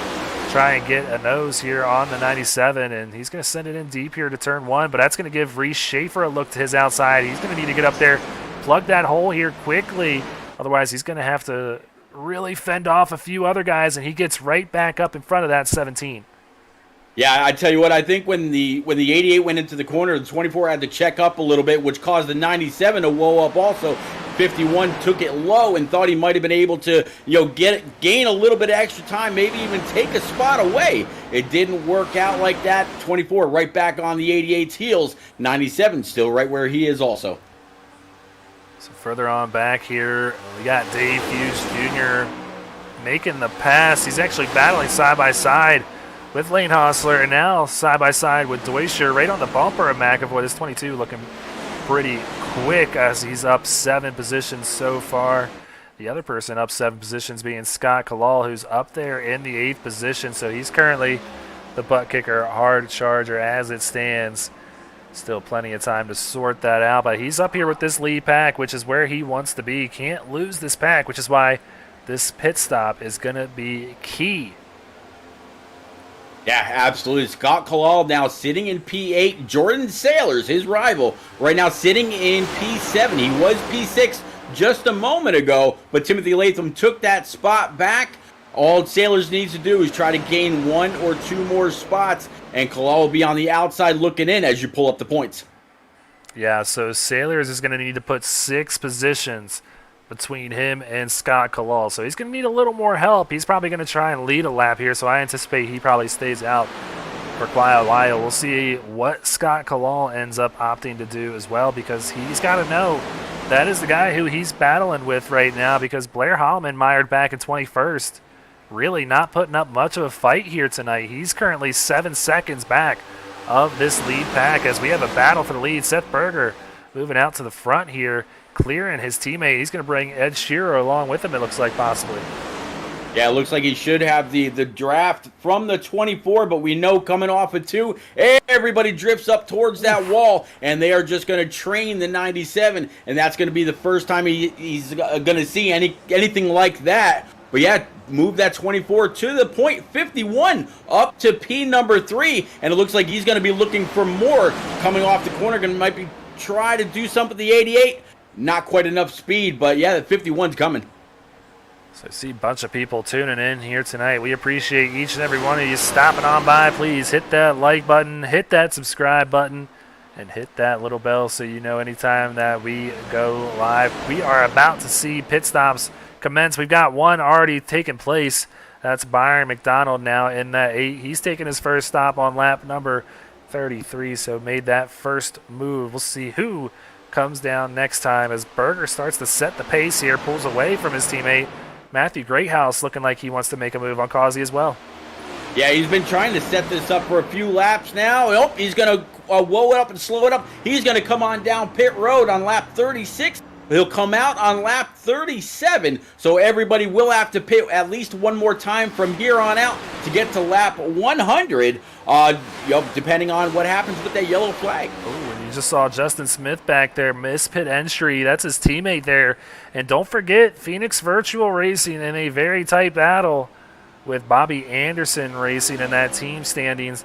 try and get a nose here on the 97, and he's going to send it in deep here to turn 1, but that's going to give Reese Schaefer a look to his outside. He's going to need to get up there, plug that hole here quickly, otherwise he's going to have to really fend off a few other guys, and he gets right back up in front of that 17. Yeah, I tell you what, I think when the 88 went into the corner, the 24 had to check up a little bit, which caused the 97 to whoa up also. 51 took it low and thought he might have been able to, gain a little bit of extra time, maybe even take a spot away. It didn't work out like that. 24 right back on the 88's heels. 97 still right where he is also. So further on back here, we got Dave Hughes Jr. making the pass. He's actually battling side by side with Lane Hostler, and now side by side with Deutscher, right on the bumper of McAvoy. This 22 looking pretty quick as he's up 7 positions so far. The other person up 7 positions being Scott Kalal, who's up there in the 8th position. So he's currently the butt kicker, hard charger as it stands. Still plenty of time to sort that out, but he's up here with this lead pack, which is where he wants to be. Can't lose this pack, which is why this pit stop is going to be key. Yeah, absolutely. Scott Kalal now sitting in P8. Jordan Sailors, his rival, right now sitting in P7. He was P6 just a moment ago, but Timothy Latham took that spot back. All Sailors needs to do is try to gain 1 or 2 more spots, and Kalal will be on the outside looking in as you pull up the points. Yeah, so Sailors is going to need to put 6 positions between him and Scott Kalal. So he's going to need a little more help. He's probably going to try and lead a lap here, so I anticipate he probably stays out for quite a while. We'll see what Scott Kalal ends up opting to do as well, because he's got to know that is the guy who he's battling with right now, because Blair Holloman mired back in 21st. Really not putting up much of a fight here tonight. He's currently 7 seconds back of this lead pack as we have a battle for the lead. Seth Berger moving out to the front here, clearing his teammate. He's going to bring Ed Shearer along with him, it looks like, possibly. Yeah, it looks like he should have the draft from the 24, but we know coming off of 2, everybody drifts up towards that wall, and they are just going to train the 97, and that's going to be the first time he's going to see anything like that. But yeah, move that 24 to the point. 51 up to P number 3, and it looks like he's going to be looking for more coming off the corner. Going to might be try to do something with the 88. Not quite enough speed, but yeah, the 51's coming. So I see a bunch of people tuning in here tonight. We appreciate each and every one of you stopping on by. Please hit that like button, hit that subscribe button, and hit that little bell so you know anytime that we go live. We are about to see pit stops commence. We've got one already taking place. That's Byron McDonald now in that 8. He's taking his first stop on lap number 33, so made that first move. We'll see who comes down next time as Berger starts to set the pace here, pulls away from his teammate. Matthew Greathouse looking like he wants to make a move on Causey as well. Yeah, he's been trying to set this up for a few laps now. Oh, he's going to whoa it up and slow it up. He's going to come on down pit road on lap 36. He'll come out on lap 37, so everybody will have to pit at least one more time from here on out to get to lap 100, depending on what happens with that yellow flag. Oh, and you just saw Justin Smith back there miss pit entry. That's his teammate there. And don't forget, Phoenix Virtual Racing in a very tight battle with Bobby Anderson racing in that team standings.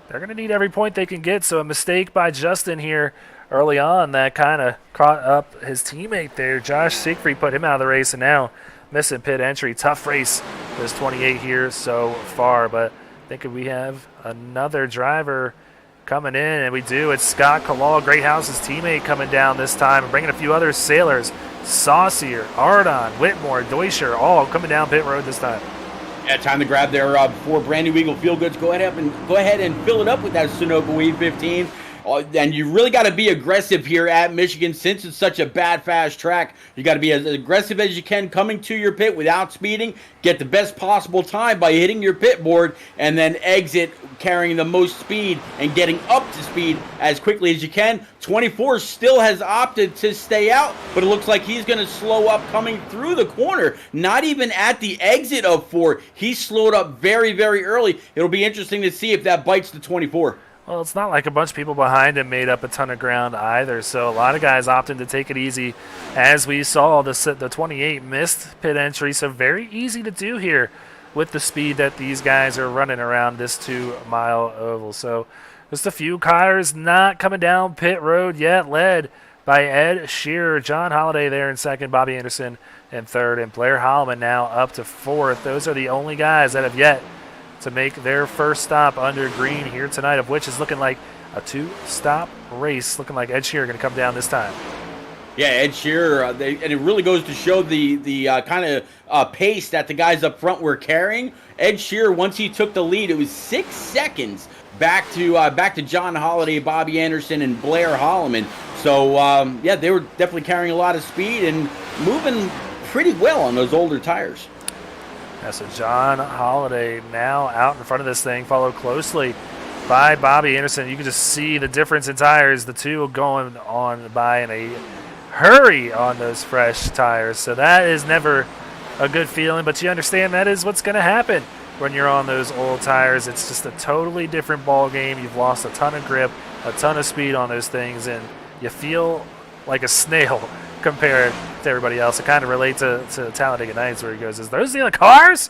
They're going to need every point they can get, so a mistake by Justin here early on that kind of caught up his teammate there. Josh Siegfried put him out of the race, and now missing pit entry. Tough race for this 28 here so far, but I think we have another driver coming in, and we do. It's Scott Kalal, Greathouse's teammate, coming down this time and bringing a few other sailors. Saucier, Ardon, Whitmore, Deutscher, all coming down pit road this time. Yeah, time to grab their before Brand New Eagle Feel Goods. Go ahead and fill it up with that Sunoco E15. And you really got to be aggressive here at Michigan since it's such a bad, fast track. You got to be as aggressive as you can coming to your pit without speeding. Get the best possible time by hitting your pit board and then exit carrying the most speed and getting up to speed as quickly as you can. 24 still has opted to stay out, but it looks like he's going to slow up coming through the corner. Not even at the exit of 4. He slowed up very, very early. It'll be interesting to see if that bites the 24. Well, it's not like a bunch of people behind him made up a ton of ground either, so a lot of guys opting to take it easy. As we saw, the 28 missed pit entry, so very easy to do here with the speed that these guys are running around this 2-mile oval. So just a few cars not coming down pit road yet, led by Ed Shearer. John Holliday there in second, Bobby Anderson in third, and Blair Holloman now up to fourth. Those are the only guys that have yet to make their first stop under green here tonight, of which is looking like a 2-stop race. Looking like Ed Shearer going to come down this time. Yeah, Ed Shearer, and it really goes to show the kind of pace that the guys up front were carrying. Ed Shearer, once he took the lead, it was 6 seconds back to John Holliday, Bobby Anderson, and Blair Holloman. So yeah, they were definitely carrying a lot of speed and moving pretty well on those older tires. Yeah, so John Holliday now out in front of this thing, followed closely by Bobby Anderson. You can just see the difference in tires. The two going on by in a hurry on those fresh tires. So that is never a good feeling, but you understand that is what's going to happen when you're on those old tires. It's just a totally different ball game. You've lost a ton of grip, a ton of speed on those things, and you feel like a snail compared to everybody else. I kind of relate to Talladega Nights where he goes, "Is those the other cars?"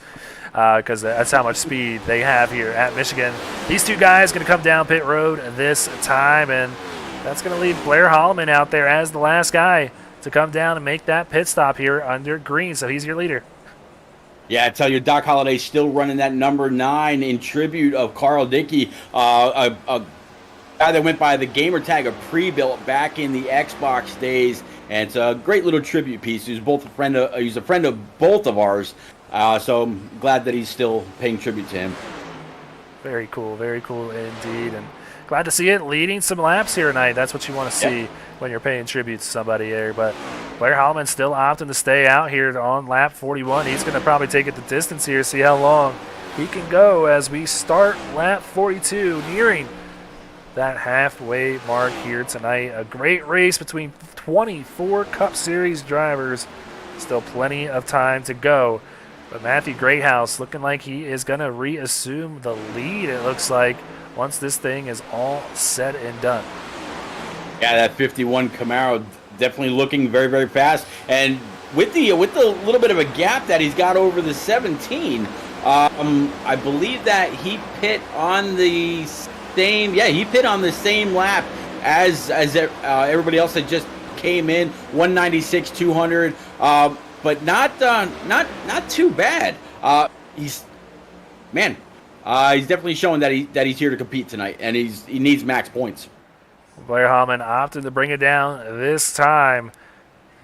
Because that's how much speed they have here at Michigan. These two guys going to come down pit road this time, and that's going to leave Blair Holloman out there as the last guy to come down and make that pit stop here under green. So he's your leader. Yeah, I tell you, Doc Holliday's still running that number 9 in tribute of Carl Dickey, a guy that went by the gamer tag of Pre-Built back in the Xbox days. And it's a great little tribute piece. He's a friend of both of ours. So I'm glad that he's still paying tribute to him. Very cool indeed. And glad to see it leading some laps here tonight. That's what you want to see when you're paying tribute to somebody there. But Blair Holloman still opting to stay out here on lap 41. He's going to probably take it the distance here, see how long he can go as we start lap 42, nearing that halfway mark here tonight. A great race between 24 Cup Series drivers. Still plenty of time to go. But Matthew Greathouse looking like he is going to reassume the lead, it looks like, once this thing is all said and done. Yeah, that 51 Camaro definitely looking very, very fast. And with the little bit of a gap that he's got over the 17, I believe that he pit on the same. Yeah, he pit on the same lap as everybody else that just came in, 196, 200, but not too bad. He's definitely showing that he's here to compete tonight, and he needs max points. Blair Hallman opted to bring it down this time.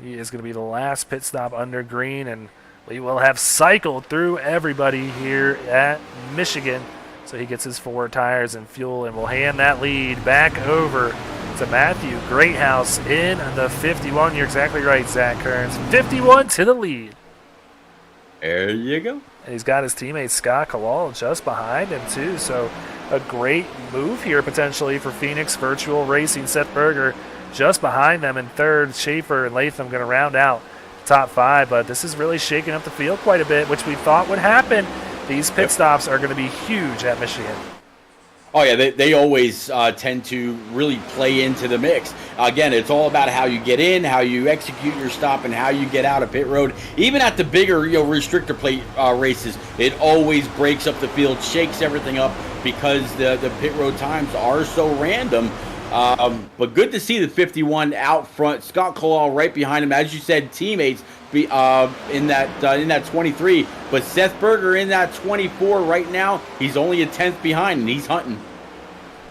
He is going to be the last pit stop under green, and we will have cycled through everybody here at Michigan. So he gets his 4 tires and fuel, and will hand that lead back over to Matthew Greathouse in the 51. You're exactly right, Zach Kearns. 51 to the lead. There you go. And he's got his teammate Scott Kalal just behind him, too. So a great move here potentially for Phoenix Virtual Racing. Seth Berger just behind them in third. Schaefer and Latham going to round out top 5. But this is really shaking up the field quite a bit, which we thought would happen. These pit stops are going to be huge at Michigan. Oh, yeah, they always tend to really play into the mix. Again, it's all about how you get in, how you execute your stop, and how you get out of pit road. Even at the bigger restrictor plate races, it always breaks up the field, shakes everything up because the pit road times are so random. But good to see the 51 out front. Scott Kalal right behind him. As you said, teammates in that 23. But Seth Berger in that 24 right now. He's only a 10th behind, and he's hunting.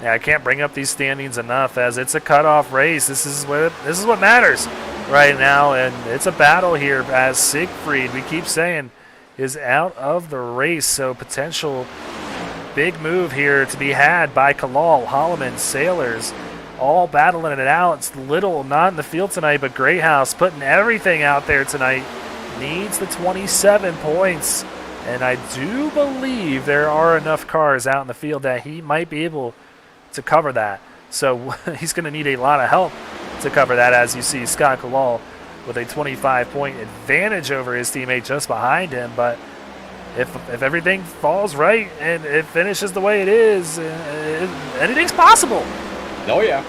Yeah, I can't bring up these standings enough, as it's a cutoff race. This is what matters right now, and it's a battle here as Siegfried, we keep saying, is out of the race. So potential big move here to be had by Kalal, Holloman, Sailors, all battling it out. It's Little not in the field tonight, but Greathouse putting everything out there tonight. Needs the 27 points, and I do believe there are enough cars out in the field that he might be able to cover that. So he's going to need a lot of help to cover that, as you see Scott Kalal with a 25-point advantage over his teammate just behind him. But if everything falls right and it finishes the way it is, anything's possible. Oh, yeah.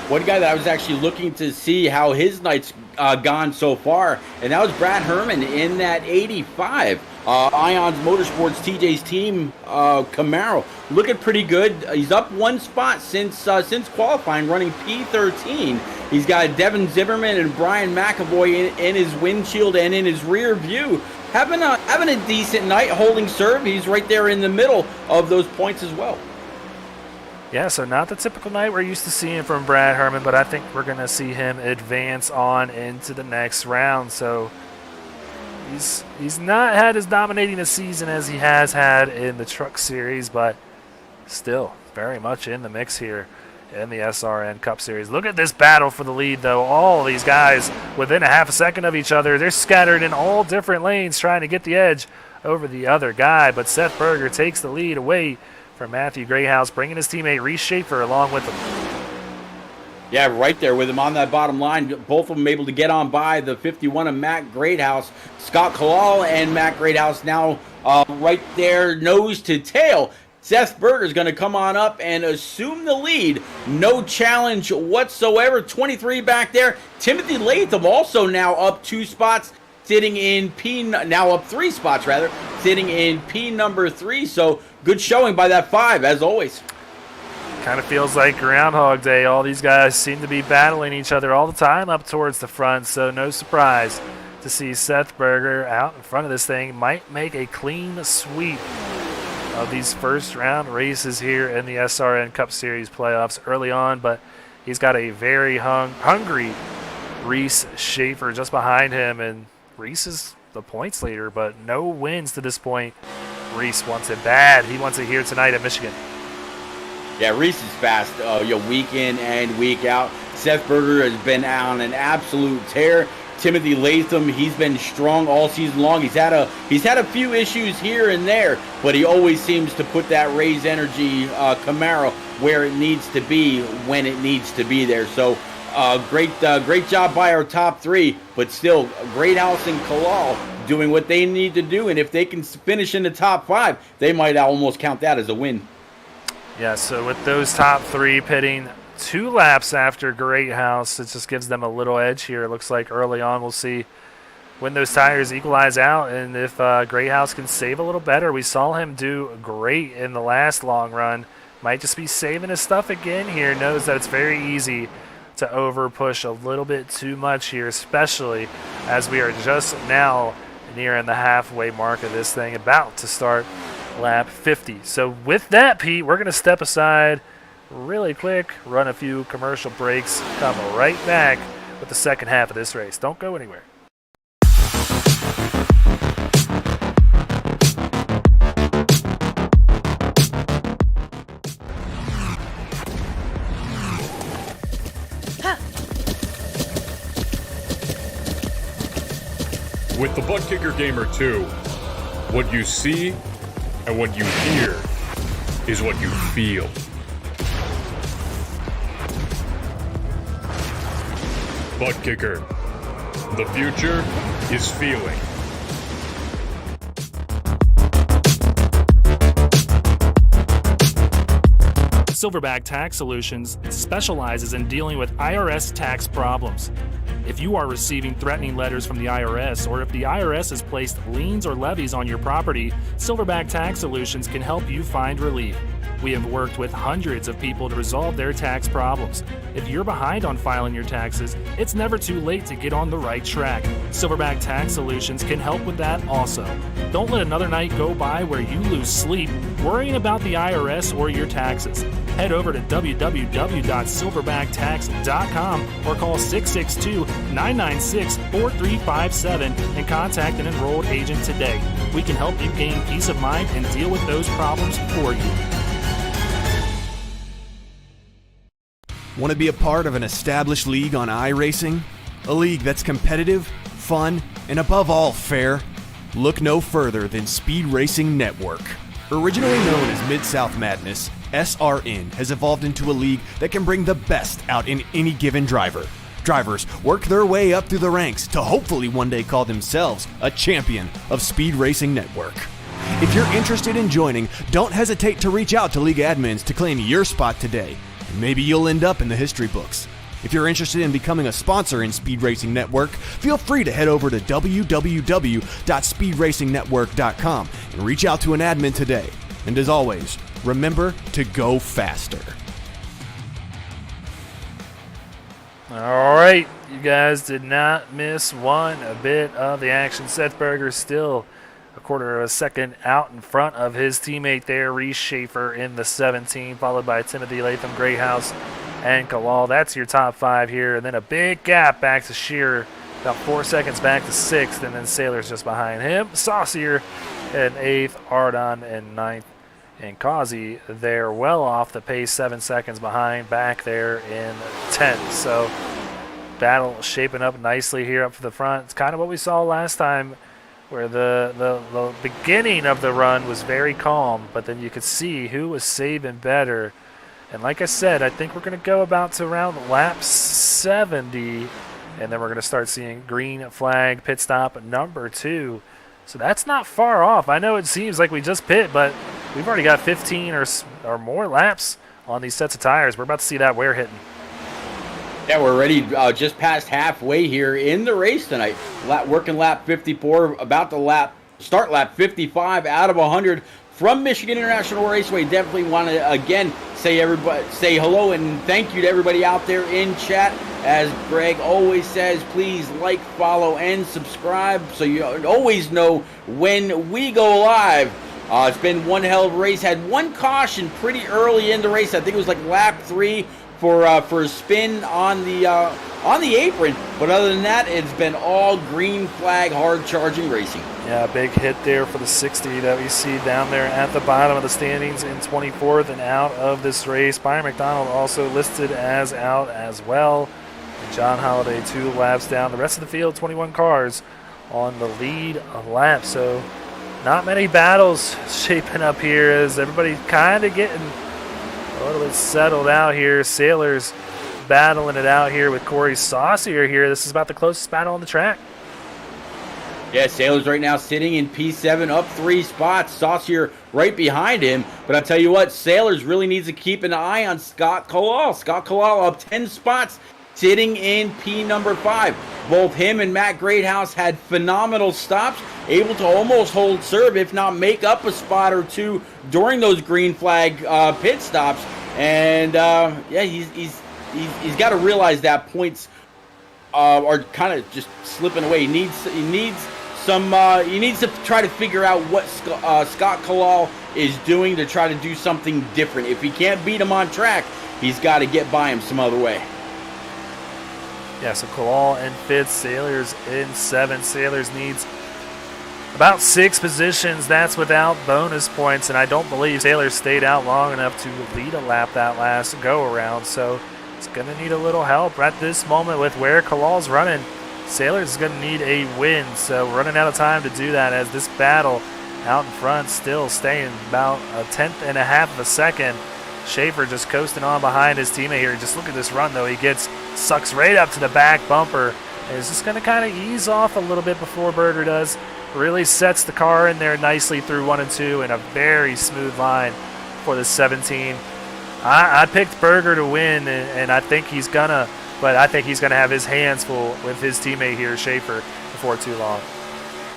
One guy that I was actually looking to see how his night's gone so far, and that was Brad Herman in that 85. Ions Motorsports, TJ's team, Camaro, looking pretty good. He's up 1 spot since qualifying, running P13. He's got Devin Zimmerman and Brian McAvoy in his windshield and in his rear view. Having a decent night, holding serve. He's right there in the middle of those points as well. Yeah, so not the typical night we're used to seeing from Brad Herman, but I think we're going to see him advance on into the next round. So he's not had as dominating a season as he has had in the Truck Series, but still very much in the mix here in the SRN Cup Series. Look at this battle for the lead, though. All of these guys within a half a second of each other. They're scattered in all different lanes trying to get the edge over the other guy, but Seth Berger takes the lead away from Matthew Greathouse, bringing his teammate Reese Schaefer along with him. Yeah, right there with him on that bottom line. Both of them able to get on by the 51 of Matt Greathouse. Scott Kalal and Matt Greathouse now right there, nose to tail. Seth Berger is going to come on up and assume the lead. No challenge whatsoever. 23 back there. Timothy Latham also now up 2 spots, sitting in now up 3 spots rather, sitting in P number 3. So good showing by that 5 as always. Kind of feels like Groundhog Day. All these guys seem to be battling each other all the time up towards the front, so no surprise to see Seth Berger out in front of this thing. Might make a clean sweep of these first round races here in the SRN Cup Series playoffs early on, but he's got a very hungry Reese Schaefer just behind him, and Reese is the points leader, but no wins to this point. Reese wants it bad. He wants it here tonight at Michigan. Yeah, Reese is fast, week in and week out. Seth Berger has been on an absolute tear. Timothy Latham, he's been strong all season long. He's had a few issues here and there, but he always seems to put that Raise Energy Camaro where it needs to be when it needs to be there. So great job by our top 3, but still Greathouse and Kalal doing what they need to do, and if they can finish in the top 5, they might almost count that as a win. Yeah, so with those top 3 pitting 2 laps after Greathouse, it just gives them a little edge here. It looks like early on we'll see when those tires equalize out, and if Greathouse can save a little better. We saw him do great in the last long run. Might just be saving his stuff again here. Knows that it's very easy to over push a little bit too much here, especially as we are just now nearing the halfway mark of this thing, about to start lap 50. So with that, Pete, we're going to step aside really quick, run a few commercial breaks, come right back with the second half of this race. Don't go anywhere. With the Butt Kicker Gamer 2, what you see and what you hear is what you feel. Butt Kicker. The future is feeling. Silverback Tax Solutions specializes in dealing with IRS tax problems. If you are receiving threatening letters from the IRS, or if the IRS has placed liens or levies on your property, Silverback Tax Solutions can help you find relief. We have worked with hundreds of people to resolve their tax problems. If you're behind on filing your taxes, it's never too late to get on the right track. Silverback Tax Solutions can help with that also. Don't let another night go by where you lose sleep worrying about the IRS or your taxes. Head over to www.silverbacttax.com or call 662-996-4357 and contact an enrolled agent today. We can help you gain peace of mind and deal with those problems for you. Want to be a part of an established league on iRacing? A league that's competitive, fun, and above all fair? Look no further than Speed Racing Network. Originally known as Mid-South Madness, SRN has evolved into a league that can bring the best out in any given driver. Drivers work their way up through the ranks to hopefully one day call themselves a champion of Speed Racing Network. If you're interested in joining, don't hesitate to reach out to league admins to claim your spot today. Maybe you'll end up in the history books. If you're interested in becoming a sponsor in Speed Racing Network, feel free to head over to www.speedracingnetwork.com and reach out to an admin today. And as always, remember to go faster. All right, you guys did not miss one bit of the action. Seth Berger still a quarter of a second out in front of his teammate there, Reese Schaefer in the 17, followed by Timothy Latham, Greathouse, and Kalal. That's your top five here. And then a big gap back to Shearer, about 4 seconds back to 6th, and then Sailor's just behind him. Saucier in 8th, Ardon in 9th, and Causey there well off the pace, 7 seconds behind, back there in 10th. So battle shaping up nicely here up for the front. It's kind of what we saw last time, where the beginning of the run was very calm, but then you could see who was saving better. And like I said, I think we're going to go about to around lap 70, and then we're going to start seeing green flag pit stop number 2. So that's not far off. I know it seems like we just pit, but we've already got 15 or more laps on these sets of tires. We're about to see that wear hitting. Yeah, we're already just past halfway here in the race tonight. Working lap 54, about to start lap 55 out of 100 from Michigan International Raceway. Definitely want to again say hello and thank you to everybody out there in chat. As Greg always says, please like, follow, and subscribe so you always know when we go live. It's been one hell of a race. Had one caution pretty early in the race. I think it was like lap 3. For a spin on the apron, but other than that, it's been all green flag, hard charging racing. Yeah, big hit there for the 60 that we see down there at the bottom of the standings in 24th and out of this race. Byron McDonald also listed as out as well. And John Holliday 2 laps down. The rest of the field, 21 cars on the lead lap. So not many battles shaping up here as everybody kind of getting a little bit settled out here. Sailors battling it out here with Corey Saucier here. This is about the closest battle on the track. Yeah, Sailors right now sitting in P7, up 3 spots. Saucier right behind him. But I'll tell you what, Sailors really needs to keep an eye on Scott Kalal. Scott Kalal up 10 spots, sitting in P number 5. Both him and Matt Greathouse had phenomenal stops, able to almost hold serve, if not make up a spot or two during those green flag pit stops. And yeah, he's got to realize that points are kind of just slipping away. He needs to try to figure out what Scott Kalal is doing to try to do something different. If he can't beat him on track, he's got to get by him some other way. Yeah, so Kalal in 5th, Sailors in 7th. Sailors needs about 6 positions. That's without bonus points, and I don't believe Sailors stayed out long enough to lead a lap that last go-around, so it's going to need a little help at this moment with where Kalal's running. Sailors is going to need a win, so running out of time to do that as this battle out in front still staying about a 1/10 and a half of a second. Schaefer just coasting on behind his teammate here. Just look at this run, though. He sucks right up to the back bumper. And is just going to kind of ease off a little bit before Berger does. Really sets the car in there nicely through 1 and 2 in a very smooth line for the 17. I picked Berger to win, and I think he's going to. But I think he's going to have his hands full with his teammate here, Schaefer, before too long.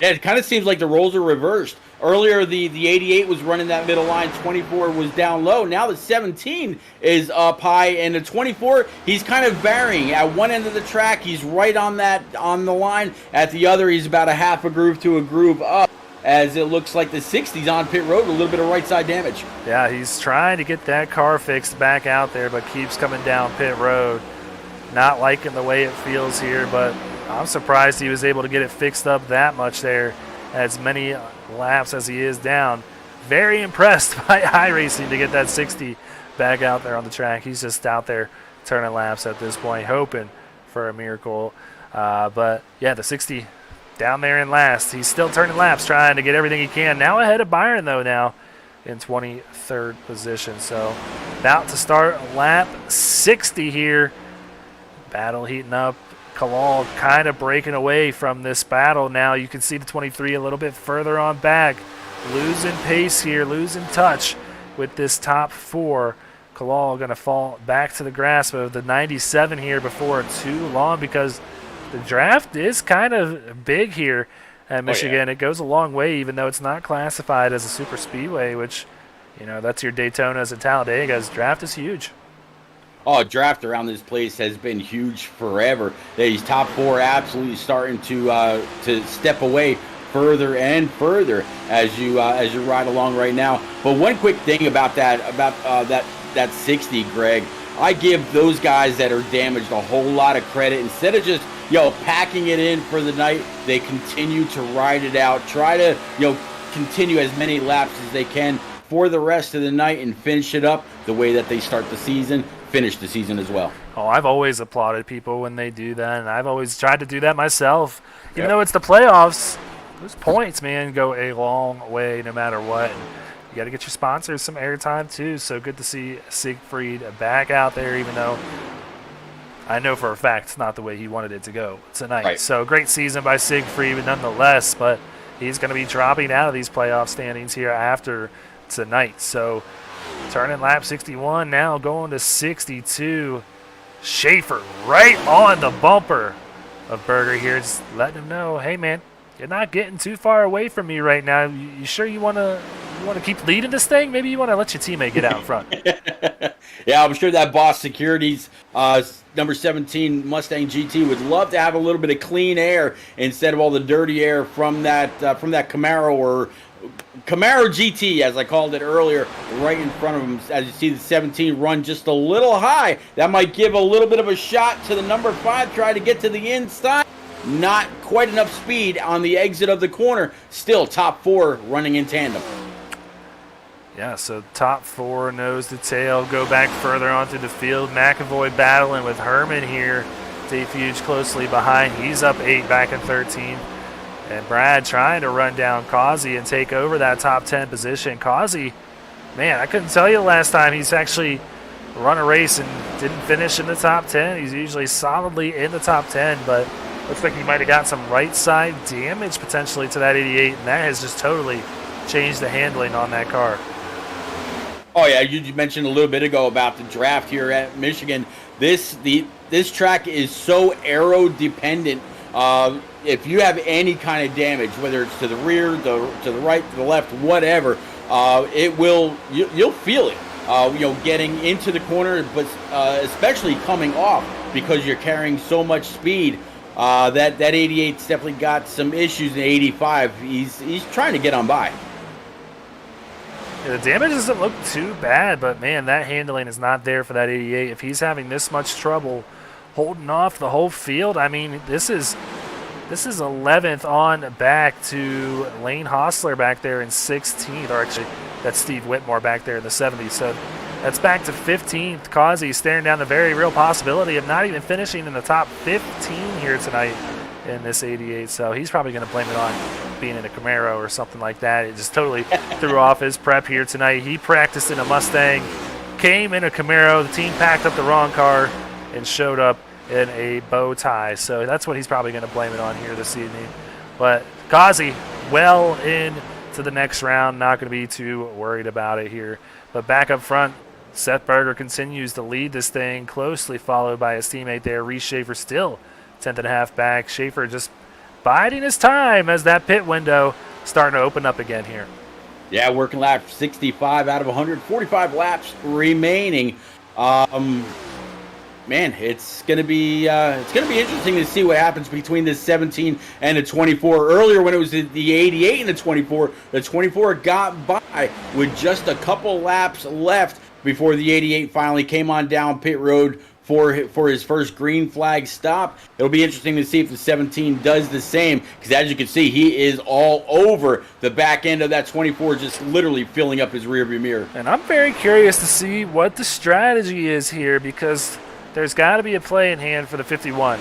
Yeah, it kind of seems like the roles are reversed. Earlier, the 88 was running that middle line. 24 was down low. Now the 17 is up high, and the 24, he's kind of varying. At one end of the track, he's right on the line. At the other, he's about a half a groove to a groove up, as it looks like the 60's on pit road with a little bit of right side damage. Yeah, he's trying to get that car fixed back out there, but keeps coming down pit road. Not liking the way it feels here, but I'm surprised he was able to get it fixed up that much there, as many laps as he is down. Very impressed by iRacing to get that 60 back out there on the track. He's just out there turning laps at this point, hoping for a miracle. But yeah, the 60 down there in last. He's still turning laps, trying to get everything he can. Now ahead of Byron, though, now in 23rd position. So about to start lap 60 here. Battle heating up. Kalal kind of breaking away from this battle now. You can see the 23 a little bit further on back. Losing pace here, losing touch with this top 4. Kalal going to fall back to the grasp of the 97 here before too long, because the draft is kind of big here at Michigan. It goes a long way, even though it's not classified as a super speedway, which, you know, that's your Daytonas and Talladegas. Draft is huge. Oh, draft around this place has been huge forever. These top 4 absolutely starting to step away further and further as you ride along right now. But one quick thing about that 60, Greg, I give those guys that are damaged a whole lot of credit. Instead of just packing it in for the night, they continue to ride it out. Try to continue as many laps as they can for the rest of the night and finish it up the way that they start the season. Finish the season as well. Oh, I've always applauded people when they do that, and I've always tried to do that myself. Even though it's the playoffs, those points, man, go a long way no matter what. And you got to get your sponsors some airtime too. So good to see Siegfried back out there, even though I know for a fact it's not the way he wanted it to go tonight. Right. So great season by Siegfried nonetheless, but he's going to be dropping out of these playoff standings here after tonight. So turning lap 61, now going to 62. Schaefer right on the bumper of Berger here, just letting him know, hey man, you're not getting too far away from me right now. You sure you want to keep leading this thing? Maybe you want to let your teammate get out in front. Yeah, I'm sure that Boss Securities number 17 Mustang GT would love to have a little bit of clean air instead of all the dirty air from that Camaro or Camaro GT, as I called it earlier, right in front of him. As you see the 17 run just a little high, that might give a little bit of a shot to the number 5, try to get to the inside. Not quite enough speed on the exit of the corner. Still top 4 running in tandem. Yeah, so top 4 nose to tail, go back further onto the field. McAvoy battling with Herman here. Dave Fuge closely behind. He's up 8 back in 13. And Brad trying to run down Causey and take over that top 10 position. Causey, man, I couldn't tell you the last time he's actually run a race and didn't finish in the top 10. He's usually solidly in the top 10, but looks like he might have got some right side damage potentially to that 88, and that has just totally changed the handling on that car. Oh yeah, you mentioned a little bit ago about the draft here at Michigan. This track is so aero dependent. If you have any kind of damage, whether it's to the rear, to the right, to the left, whatever, you'll feel it. Getting into the corner, but especially coming off because you're carrying so much speed. That 88's definitely got some issues in 85. He's trying to get on by. Yeah, the damage doesn't look too bad, but man, that handling is not there for that 88. If he's having this much trouble holding off the whole field, I mean, this is 11th on back to Lane Hostler back there in 16th, or actually that's Steve Whitmore back there in the 70s. So that's back to 15th. Causey staring down the very real possibility of not even finishing in the top 15 here tonight in this 88. So he's probably going to blame it on being in a Camaro or something like that. It just totally threw off his prep here tonight. He practiced in a Mustang, came in a Camaro. The team packed up the wrong car and showed up in a bow tie. So that's what he's probably going to blame it on here this evening. But Causey well into the next round. Not going to be too worried about it here. But back up front, Seth Berger continues to lead this thing, closely followed by his teammate there, Reese Schaefer, still 10th and a half back. Schaefer just biding his time as that pit window starting to open up again here. Yeah, working lap 65 out of 145 laps remaining. Man, it's gonna be interesting to see what happens between the 17 and the 24. Earlier, when it was the 88 and the 24 got by with just a couple laps left before the 88 finally came on down pit road for his first green flag stop. It'll be interesting to see if the 17 does the same, because as you can see, he is all over the back end of that 24, just literally filling up his rearview mirror. And I'm very curious to see what the strategy is here, because there's got to be a play in hand for the 51.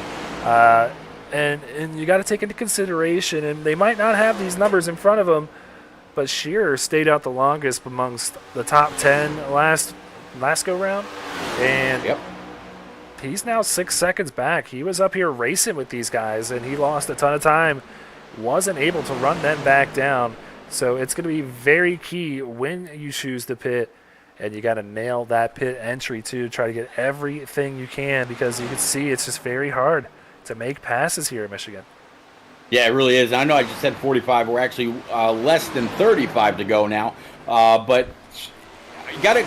And you got to take into consideration, and they might not have these numbers in front of them, but Shearer stayed out the longest amongst the top 10 last go round. And yep. He's now 6 seconds back. He was up here racing with these guys, and he lost a ton of time. Wasn't able to run them back down. So it's going to be very key when you choose to pit, and you got to nail that pit entry too. Try to get everything you can, because you can see it's just very hard to make passes here in Michigan. Yeah, it really is. I know I just said 45. We're actually less than 35 to go now. But you gotta.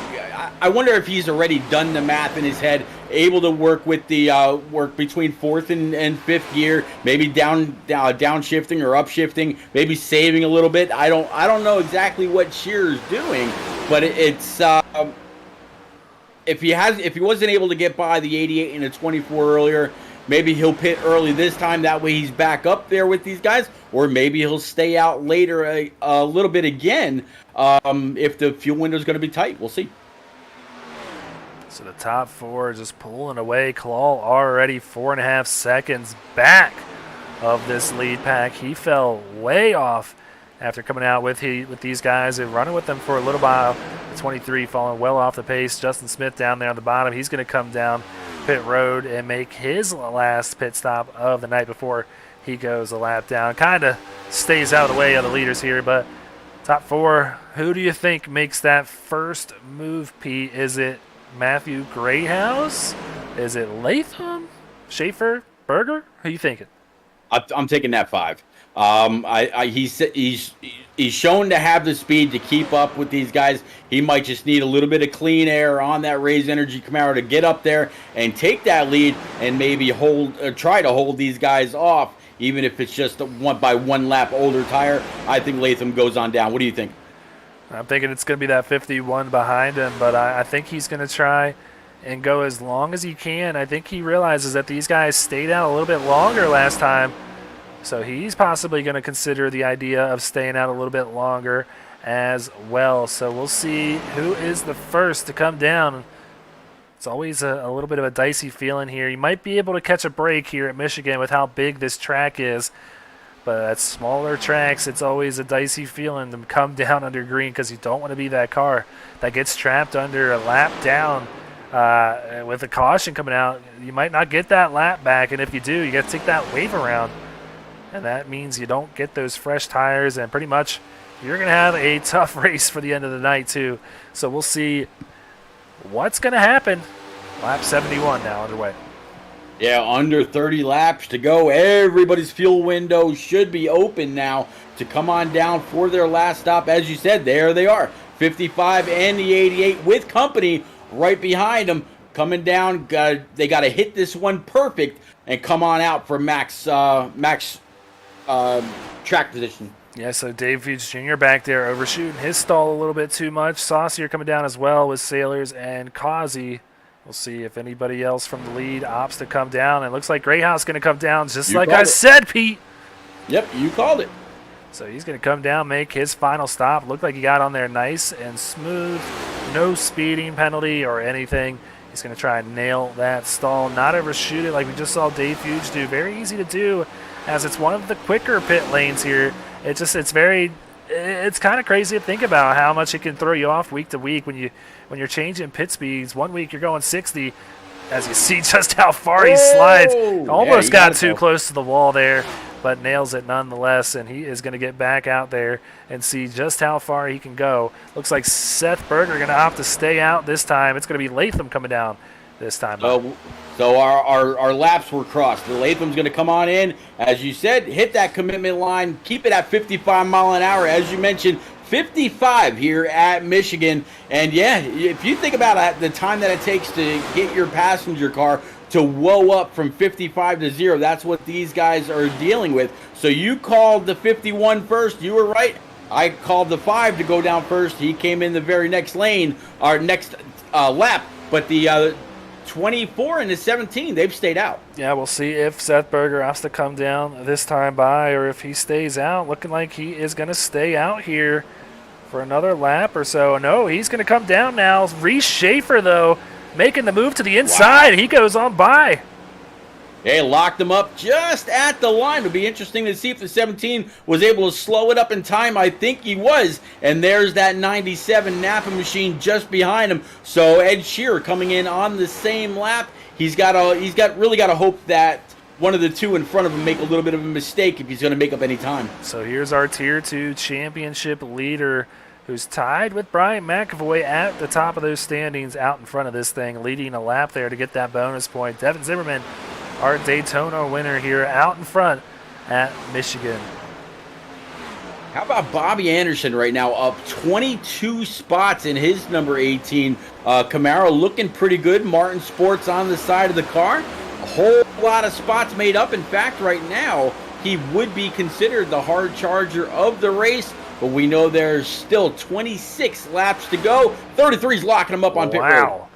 I wonder if he's already done the math in his head, able to work with the work between fourth and fifth gear, maybe downshifting or upshifting, maybe saving a little bit. I don't know exactly what Shearer's doing, but it's if he wasn't able to get by the 88 and the 24 earlier, maybe he'll pit early this time. That way he's back up there with these guys, or maybe he'll stay out later a little bit again if the fuel window is going to be tight. We'll see. So the top four just pulling away. Kalal already 4.5 seconds back of this lead pack. He fell way off after coming out with these guys and running with them for a little while. The 23 falling well off the pace. Justin Smith down there on the bottom. He's going to come down pit road and make his last pit stop of the night before he goes a lap down. Kind of stays out of the way of the leaders here, but top four, who do you think makes that first move, Pete? Is it Matthew Greyhouse? Is it Latham? Schaefer? Berger? Who are you thinking? I'm taking that 5. He's shown to have the speed to keep up with these guys. He might just need a little bit of clean air on that Raise Energy Camaro to get up there and take that lead, and maybe try to hold these guys off, even if it's just a 1 lap older tire. I think Latham goes on down. What do you think? I'm thinking it's going to be that 51 behind him, but I think he's going to try and go as long as he can. I think he realizes that these guys stayed out a little bit longer last time, so he's possibly going to consider the idea of staying out a little bit longer as well. So we'll see who is the first to come down. It's always a little bit of a dicey feeling here. You might be able to catch a break here at Michigan with how big this track is, but at smaller tracks, it's always a dicey feeling to come down under green, because you don't want to be that car that gets trapped under a lap down with a caution coming out. You might not get that lap back, and if you do, you got to take that wave around. And that means you don't get those fresh tires, and pretty much you're going to have a tough race for the end of the night, too. So we'll see what's going to happen. Lap 71 now underway. Yeah, under 30 laps to go. Everybody's fuel window should be open now to come on down for their last stop. As you said, there they are. 55 and the 88 with company right behind them. Coming down, they got to hit this one perfect and come on out for max track position. Yeah, so Dave Fuchs Jr. back there overshooting his stall a little bit too much. Saucier coming down as well with Sailors and Causey. We'll see if anybody else from the lead opts to come down. It looks like Greyhouse going to come down just like I said, Pete. Yep, you called it. So he's going to come down, make his final stop. Looked like he got on there nice and smooth. No speeding penalty or anything. He's going to try and nail that stall, not overshoot it like we just saw Dave Fuchs do. Very easy to do as it's one of the quicker pit lanes here. It's kind of crazy to think about how much it can throw you off week to week when you're changing pit speeds. 1 week you're going 60, as you see just how far he slides. Almost got too close to the wall there, but nails it nonetheless, and he is going to get back out there and see just how far he can go. Looks like Seth Berger going to opt to stay out this time. It's going to be Latham coming down this time. So our laps were crossed. The Latham's going to come on in, as you said, hit that commitment line, keep it at 55 mile an hour, as you mentioned, 55 here at Michigan. And yeah, if you think about the time that it takes to get your passenger car to whoa up from 55 to 0, that's what these guys are dealing with. So you called the 51 first. You were right. I called the 5 to go down first. He came in the very next lane, our next lap. But the 24 and the 17, they've stayed out. Yeah, we'll see if Seth Berger has to come down this time by or if he stays out. Looking like he is going to stay out here for another lap or so. No, he's going to come down now. Reese Schaefer, though, making the move to the inside. Wow. He goes on by. They locked him up just at the line. It'll be interesting to see if the 17 was able to slow it up in time. I think he was. And there's that 97 Napa machine just behind him. So Ed Shearer coming in on the same lap. He's really got to hope that one of the two in front of him make a little bit of a mistake if he's going to make up any time. So here's our Tier 2 championship leader, who's tied with Brian McAvoy at the top of those standings out in front of this thing, leading a lap there to get that bonus point. Devin Zimmerman, our Daytona winner here, out in front at Michigan. How about Bobby Anderson right now, up 22 spots in his number 18 Camaro, looking pretty good. Martin Sports on the side of the car. A whole lot of spots made up. In fact, right now, he would be considered the hard charger of the race, but we know there's still 26 laps to go. 33's locking him up on pit road. Wow.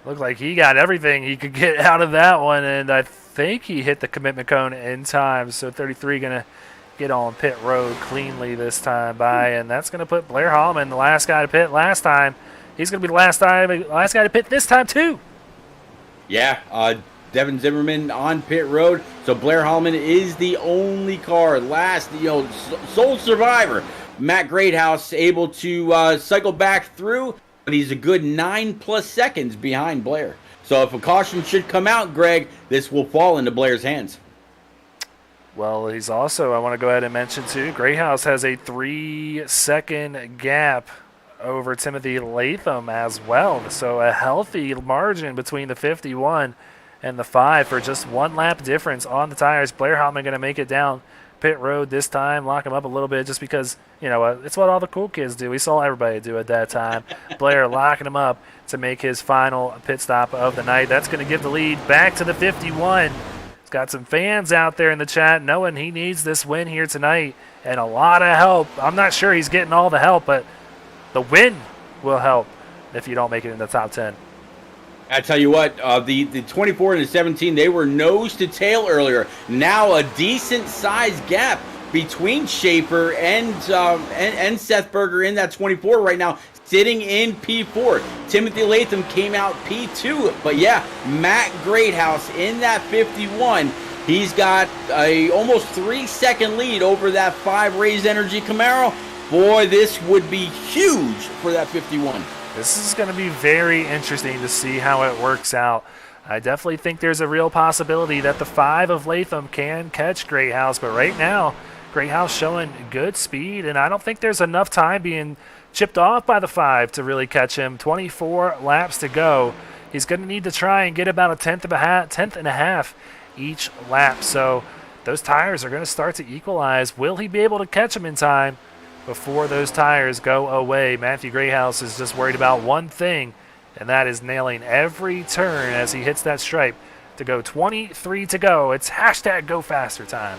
Looked like he got everything he could get out of that one, and I think he hit the commitment cone in time. So 33 going to get on pit road cleanly this time by, and that's going to put Blair Hallman, the last guy to pit last time. He's going to be the last guy to pit this time too. Yeah, Devin Zimmerman on pit road. So Blair Hallman is the only car, sole survivor. Matt Greathouse able to cycle back through, but he's a good 9+ seconds behind Blair. So if a caution should come out, Greg, this will fall into Blair's hands. Well, he's also, I want to go ahead and mention too, Greathouse has a 3-second gap over Timothy Latham as well. So a healthy margin between the 51 and the 5 for just 1 lap difference on the tires. Blair Hallman going to make it down pit road this time, lock him up a little bit just because, it's what all the cool kids do. We saw everybody do at that time. Blair locking him up to make his final pit stop of the night. That's going to give the lead back to the 51. He's got some fans out there in the chat knowing he needs this win here tonight and a lot of help. I'm not sure he's getting all the help, but the win will help if you don't make it in the top 10. I tell you what, the 24 and the 17, they were nose to tail earlier. Now a decent-sized gap between Schaefer and Seth Berger in that 24 right now, sitting in P4. Timothy Latham came out P2, but yeah, Matt Greathouse in that 51. He's got a almost 3-second lead over that 5 Raised Energy Camaro. Boy, this would be huge for that 51. This is going to be very interesting to see how it works out. I definitely think there's a real possibility that the 5 of Latham can catch Greathouse, but right now, Greathouse showing good speed, and I don't think there's enough time being chipped off by the 5 to really catch him. 24 laps to go. He's going to need to try and get about a tenth and a half each lap. So those tires are going to start to equalize. Will he be able to catch him in time before those tires go away? Matthew Greathouse is just worried about one thing, and that is nailing every turn as he hits that stripe to go. 23 to go. It's hashtag go faster time.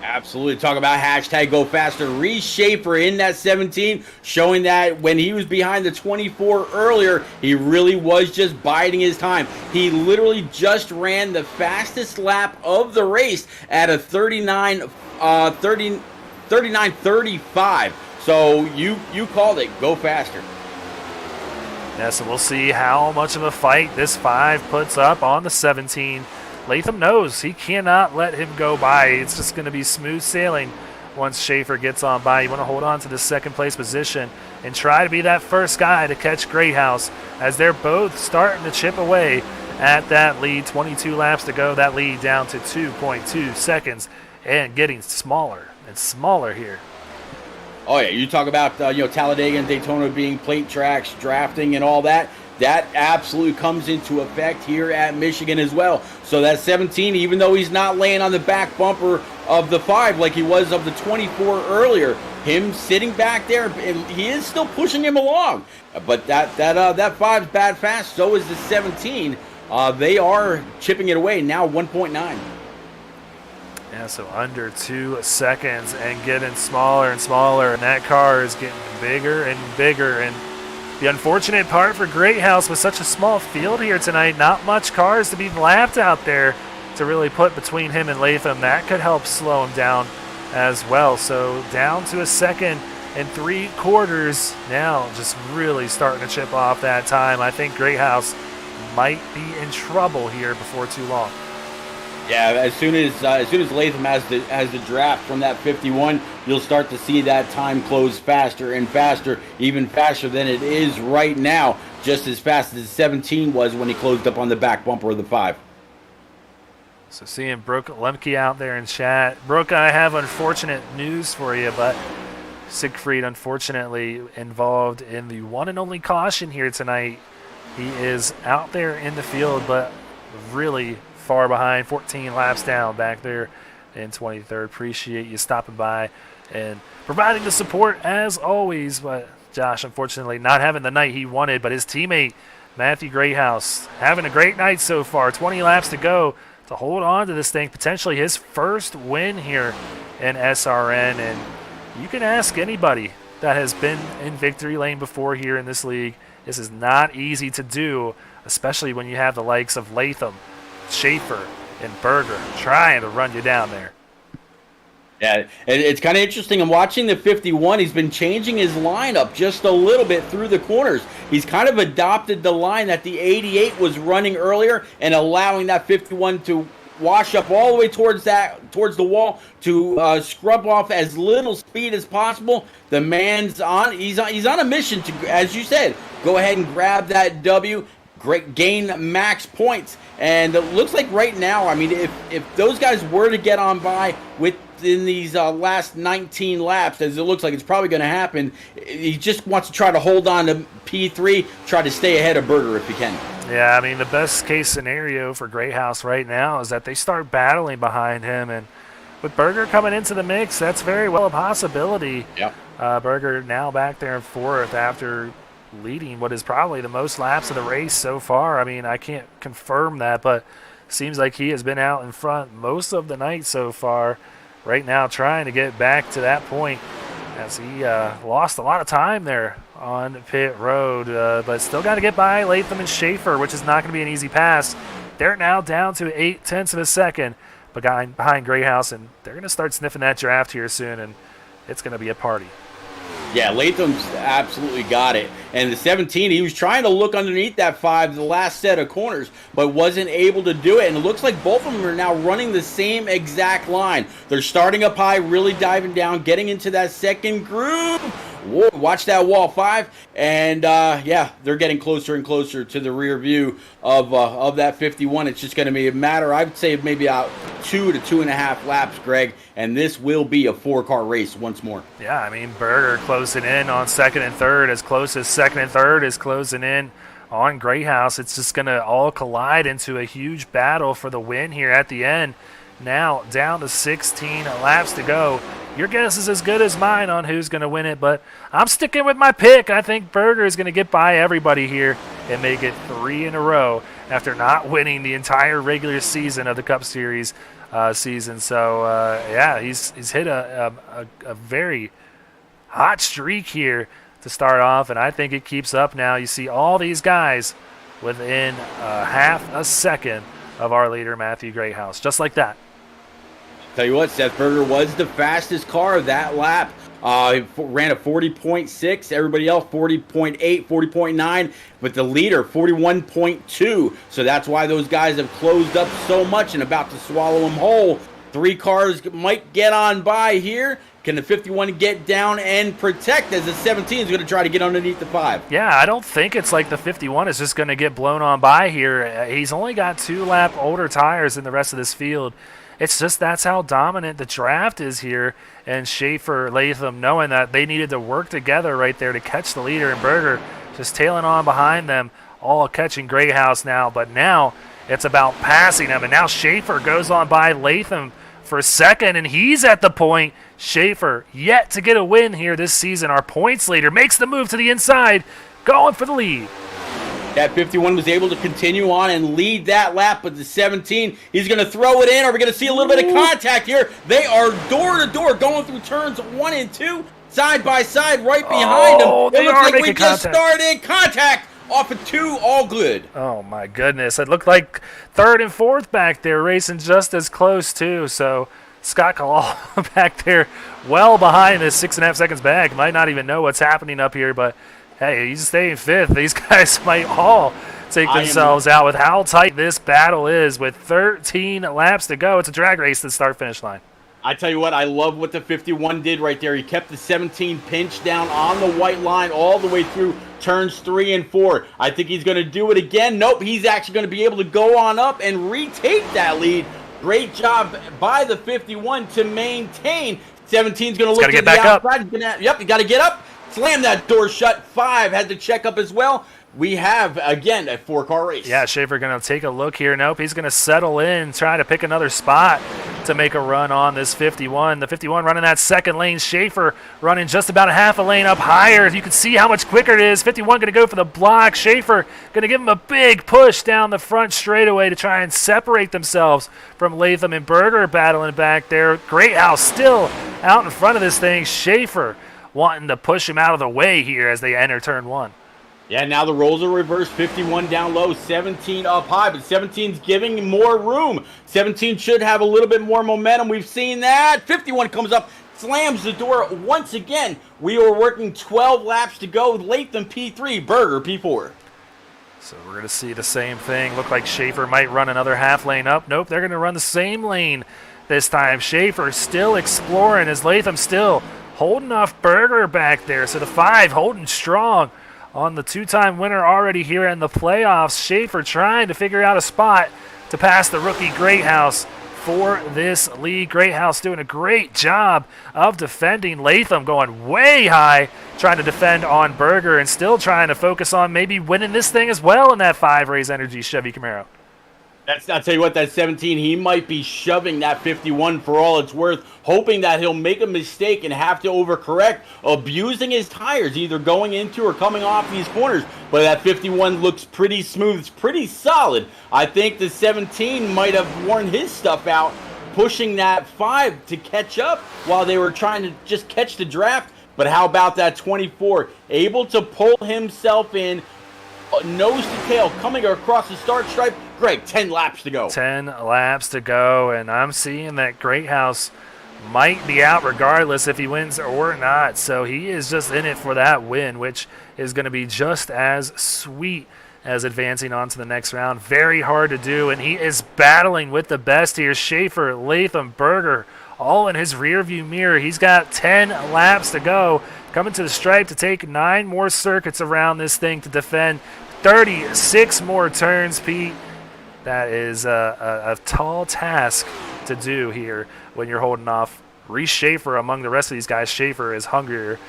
Absolutely. Talk about hashtag go faster. Reese Schaefer in that 17, showing that when he was behind the 24 earlier, he really was just biding his time. He literally just ran the fastest lap of the race at a 39:35. So you called it. Go faster. Yeah, so we'll see how much of a fight this 5 puts up on the 17. Latham knows he cannot let him go by. It's just going to be smooth sailing once Schaefer gets on by. You want to hold on to the second place position and try to be that first guy to catch Greathouse as they're both starting to chip away at that lead. 22 laps to go. That lead down to 2.2 seconds and getting smaller and smaller here. Oh, yeah, you talk about, Talladega and Daytona being plate tracks, drafting and all that. That absolutely comes into effect here at Michigan as well. So that 17, even though he's not laying on the back bumper of the 5 like he was of the 24 earlier, him sitting back there, he is still pushing him along. But that 5's bad fast, so is the 17. They are chipping it away, now 1.9. Yeah, so under 2 seconds and getting smaller and smaller, and that car is getting bigger and bigger. And the unfortunate part for Greathouse with such a small field here tonight, not much cars to be lapped out there to really put between him and Latham. That could help slow him down as well. So down to 1 3/4 now, just really starting to chip off that time. I think Greathouse might be in trouble here before too long. Yeah, as soon as Latham has the draft from that 51, you'll start to see that time close faster and faster, even faster than it is right now, just as fast as the 17 was when he closed up on the back bumper of the 5. So seeing Brooke Lemke out there in chat. Brooke, I have unfortunate news for you, but Siegfried unfortunately involved in the one and only caution here tonight. He is out there in the field, but really far behind, 14 laps down back there in 23rd. Appreciate you stopping by and providing the support as always. But Josh, unfortunately, not having the night he wanted, but his teammate, Matthew Greathouse, having a great night so far. 20 laps to go to hold on to this thing. Potentially his first win here in SRN. And you can ask anybody that has been in victory lane before here in this league. This is not easy to do, especially when you have the likes of Latham, Schaefer, and Berger trying to run you down there. Yeah, it's kind of interesting. I'm watching the 51. He's been changing his lineup just a little bit through the corners. He's kind of adopted the line that the 88 was running earlier and allowing that 51 to wash up all the way towards the wall to scrub off as little speed as possible. The man's on. He's on a mission to, as you said, go ahead and grab that W. Great, gain max points, and it looks like right now, I mean, if those guys were to get on by within these last 19 laps, as it looks like it's probably going to happen, he just wants to try to hold on to P3, try to stay ahead of Berger if he can. Yeah, I mean, the best case scenario for Greathouse right now is that they start battling behind him, and with Berger coming into the mix, that's very well a possibility. Yep. Berger now back there in 4th after leading what is probably the most laps of the race so far. I mean, I can't confirm that, but seems like he has been out in front most of the night so far. Right now trying to get back to that point as he lost a lot of time there on pit road, but still got to get by Latham and Schaefer, which is not going to be an easy pass. They're now down to 0.8 seconds behind Greathouse, and they're going to start sniffing that draft here soon, and it's going to be a party. Yeah, Latham's absolutely got it. And the 17, he was trying to look underneath that 5, the last set of corners, but wasn't able to do it. And it looks like both of them are now running the same exact line. They're starting up high, really diving down, getting into that second groove. Whoa, watch that wall 5, and yeah, they're getting closer and closer to the rear view of that 51. It's just going to be a matter, I'd say, maybe about 2 to 2.5 laps, Greg, and this will be a 4-car race once more. Yeah, I mean, Berger closing in on second and third, as close as second and third is closing in on Greathouse. It's just going to all collide into a huge battle for the win here at the end. Now down to 16 laps to go. Your guess is as good as mine on who's going to win it, but I'm sticking with my pick. I think Berger is going to get by everybody here and make it 3 in a row after not winning the entire regular season of the Cup Series season. So, yeah, he's hit a very hot streak here to start off, and I think it keeps up now. You see all these guys within half a second of our leader, Matthew Greathouse, just like that. Tell you what, Seth Berger was the fastest car of that lap. He ran a 40.6. Everybody else 40.8, 40.9. But the leader 41.2. So that's why those guys have closed up so much and about to swallow them whole. 3 cars might get on by here. Can the 51 get down and protect as the 17 is going to try to get underneath the 5? Yeah, I don't think it's like the 51 is just going to get blown on by here. He's only got 2-lap older tires than the rest of this field. It's just that's how dominant the draft is here. And Schaefer, Latham, knowing that they needed to work together right there to catch the leader, and Berger just tailing on behind them, all catching Greathouse now. But now it's about passing him. And now Schaefer goes on by Latham for second, and he's at the point. Schaefer yet to get a win here this season. Our points leader makes the move to the inside, going for the lead. That 51 was able to continue on and lead that lap, but the 17, he's going to throw it in. Are we going to see a little bit of contact here? They are door to door going through turns 1 and 2, side by side, right behind them. It looks like we just contact. started contact off of 2, all good. Oh my goodness. It looked like third and fourth back there, racing just as close too. So Scott Kalal back there well behind this 6.5 seconds back. Might not even know what's happening up here, but hey, he's staying fifth. These guys might all take themselves out with how tight this battle is with 13 laps to go. It's a drag race to the start-finish line. I tell you what, I love what the 51 did right there. He kept the 17 pinched down on the white line all the way through turns 3 and 4. I think he's going to do it again. Nope, he's actually going to be able to go on up and retake that lead. Great job by the 51 to maintain. 17's going to look at the outside. Yep, you got to get up. Slam that door shut. 5 had to check up as well. We have, again, a 4-car race. Yeah, Schaefer going to take a look here. Nope, he's going to settle in, try to pick another spot to make a run on this 51. The 51 running that second lane. Schaefer running just about a half a lane up higher. You can see how much quicker it is. 51 going to go for the block. Schaefer going to give him a big push down the front straightaway to try and separate themselves from Latham and Berger battling back there. Greathouse still out in front of this thing. Schaefer wanting to push him out of the way here as they enter turn 1. Yeah, now the roles are reversed. 51 down low, 17 up high, but 17's giving more room. 17 should have a little bit more momentum. We've seen that. 51 comes up, slams the door once again. We are working 12 laps to go. Latham P3, Berger P4. So we're going to see the same thing. Look like Schaefer might run another half lane up. Nope, they're going to run the same lane this time. Schaefer still exploring as Latham still holding off Berger back there. So the 5 holding strong on the 2-time winner already here in the playoffs. Schaefer trying to figure out a spot to pass the rookie Greathouse for this lead. Greathouse doing a great job of defending. Latham going way high, trying to defend on Berger and still trying to focus on maybe winning this thing as well in that 5 Raise Energy Chevy Camaro. I'll tell you what, that 17, he might be shoving that 51 for all it's worth, hoping that he'll make a mistake and have to overcorrect, abusing his tires, either going into or coming off these corners. But that 51 looks pretty smooth, it's pretty solid. I think the 17 might have worn his stuff out, pushing that 5 to catch up while they were trying to just catch the draft. But how about that 24, able to pull himself in, nose to tail, coming across the start stripe. Greg, 10 laps to go. 10 laps to go, and I'm seeing that Greathouse might be out regardless if he wins or not. So he is just in it for that win, which is going to be just as sweet as advancing on to the next round. Very hard to do, and he is battling with the best here. Schaefer, Latham, Berger, all in his rear view mirror. He's got 10 laps to go, coming to the stripe to take 9 more circuits around this thing to defend 36 more turns, Pete. That is a tall task to do here when you're holding off Reese Schaefer among the rest of these guys. Schaefer is hungrier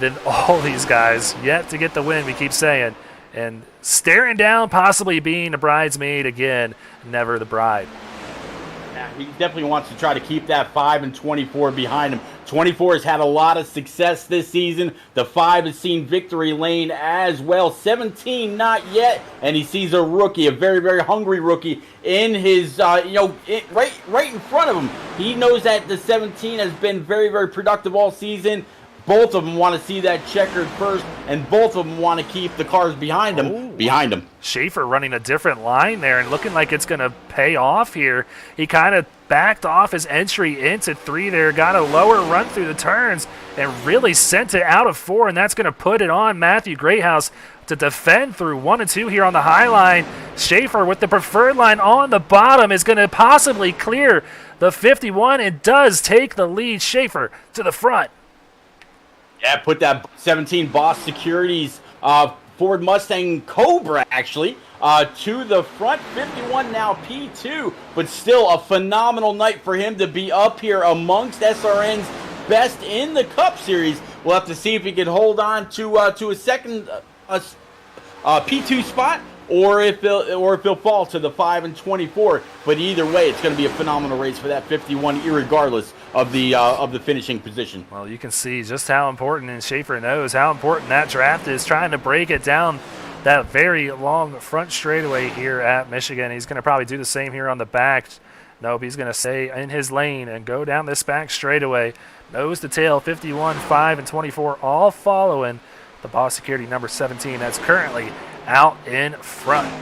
than all these guys, yet to get the win, we keep saying. And staring down possibly being a bridesmaid again, never the bride. Yeah, he definitely wants to try to keep that 5 and 24 behind him. 24 has had a lot of success this season. The 5 has seen victory lane as well. 17 not yet, and he sees a rookie, a very, very hungry rookie, in his, right in front of him. He knows that the 17 has been very, very productive all season. Both of them want to see that checkered first, and both of them want to keep the cars behind him. Schaefer running a different line there and looking like it's going to pay off here. He kind of backed off his entry into 3 there, got a lower run through the turns, and really sent it out of 4, and that's going to put it on Matthew Greathouse to defend through 1 and 2 here on the high line. Schaefer with the preferred line on the bottom is going to possibly clear the 51 and does take the lead. Schaefer to the front. Yeah, put that 17 Boss Securities Ford Mustang Cobra, actually, to the front. 51 now P2, but still a phenomenal night for him to be up here amongst SRN's best in the Cup Series. We'll have to see if he can hold on to a second P2 spot, or if he'll fall to the 5 and 24. But either way, it's going to be a phenomenal race for that 51, irregardless of the finishing position. Well, you can see just how important, and Schaefer knows how important that draft is, trying to break it down that very long front straightaway here at Michigan. He's going to probably do the same here on the back. Nope, he's going to stay in his lane and go down this back straightaway. Nose to tail, 51, 5, and 24, all following the Boss Security number 17 that's currently out in front.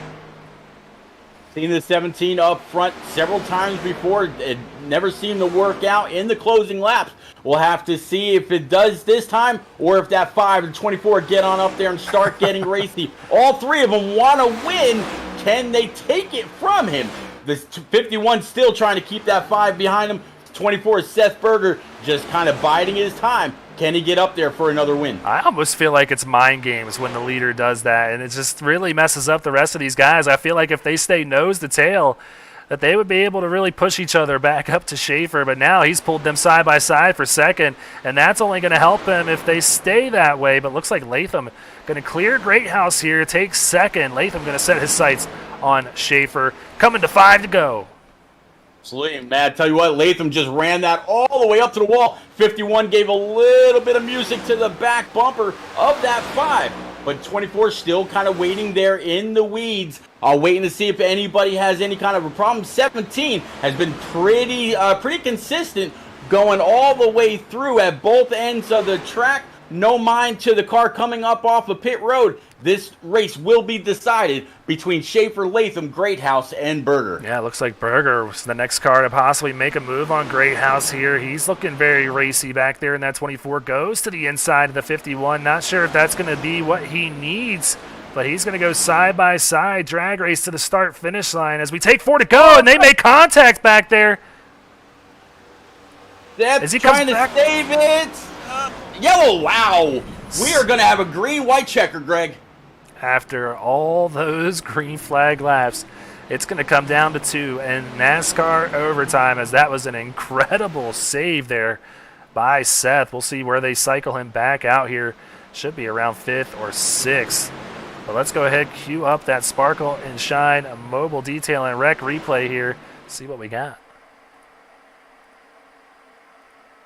Seen the 17 up front several times before. It never seemed to work out in the closing laps. We'll have to see if it does this time, or if that 5 and 24 get on up there and start getting racy. All 3 of them want to win. Can they take it from him? The 51 still trying to keep that 5 behind him. 24 is Seth Berger, just kind of biding his time. Can he get up there for another win? I almost feel like it's mind games when the leader does that, and it just really messes up the rest of these guys. I feel like if they stay nose to tail, that they would be able to really push each other back up to Schaefer, but now he's pulled them side by side for second, and that's only going to help him if they stay that way. But looks like Latham going to clear Greathouse here, take second. Latham going to set his sights on Schaefer, coming to 5 to go. Absolutely, man. Tell you what, Latham just ran that all the way up to the wall. 51 gave a little bit of music to the back bumper of that 5. But 24 still kind of waiting there in the weeds, waiting to see if anybody has any kind of a problem. 17 has been pretty consistent, going all the way through at both ends of the track. No mind to the car coming up off of pit road. This race will be decided between Schaefer, Latham, Greathouse, and Berger. Yeah, it looks like Berger was the next car to possibly make a move on Greathouse here. He's looking very racy back there in that 24. Goes to the inside of the 51. Not sure if that's going to be what he needs, but he's going to go side by side, drag race to the start-finish line as we take 4 to go, and they make contact back there. That's trying to save it. Yellow, wow. We are going to have a green-white checker, Greg. After all those green flag laps, it's going to come down to 2 and NASCAR overtime, as that was an incredible save there by Seth. We'll see where they cycle him back out here. Should be around 5th or 6th. But let's go ahead, cue up that Sparkle and Shine mobile detail and rec replay here. See what we got.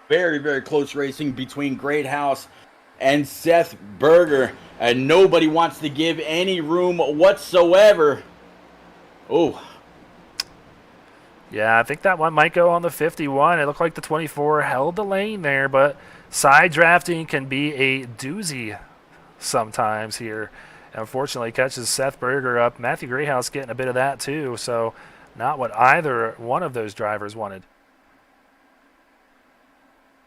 Very, very close racing between Greathouse and Seth Berger, and nobody wants to give any room whatsoever. Oh. Yeah, I think that one might go on the 51. It looked like the 24 held the lane there, but side drafting can be a doozy sometimes here. Unfortunately, catches Seth Berger up. Matthew Greathouse getting a bit of that too, so not what either one of those drivers wanted.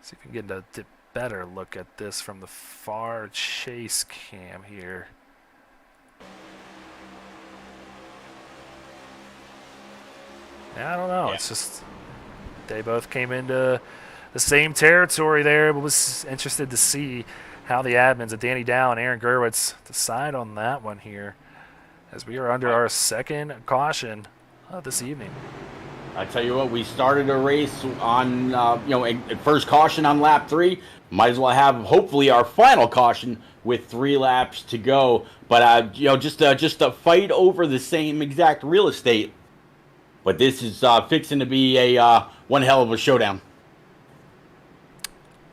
See if we can get a better look at this from the far chase cam here. Yeah, I don't know. Yeah. It's just they both came into the same territory there, but was interested to see how the admins of Danny Dow and Aaron Gerwitz decide on that one here, as we are under our second caution this evening. I tell you what, we started a race on, first caution on lap 3. Might as well have, hopefully, our final caution with 3 laps to go. But, just a fight over the same exact real estate. But this is fixing to be a one hell of a showdown.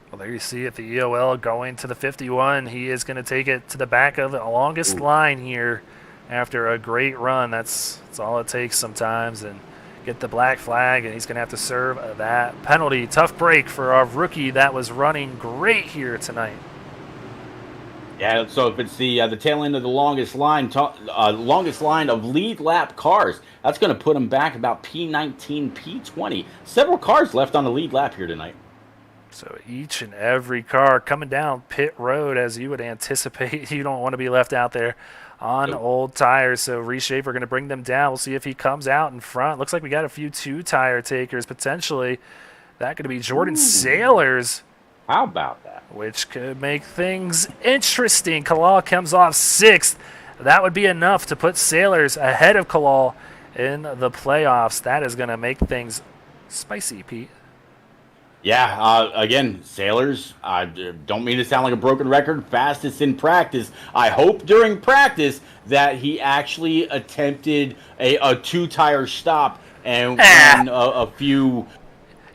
Well, there you see it, the EOL going to the 51. He is going to take it to the back of the longest line here after a great run. That's all it takes sometimes. And get the black flag, and he's going to have to serve that penalty. Tough break for our rookie that was running great here tonight. Yeah, so if it's the tail end of the longest line of lead lap cars, that's going to put him back about P19, P20. Several cars left on the lead lap here tonight. So each and every car coming down pit road, as you would anticipate. You don't want to be left out there on old tires. So Reshaper going to bring them down. We'll see if he comes out in front. Looks like we got a few 2-tire takers potentially. That could be Jordan Sailors. How about that? Which could make things interesting. Kalal comes off 6th. That would be enough to put Sailors ahead of Kalal in the playoffs. That is going to make things spicy, Pete. Yeah, again, Sailors, I don't mean to sound like a broken record, fastest in practice. I hope during practice that he actually attempted a 2-tire stop and won a few.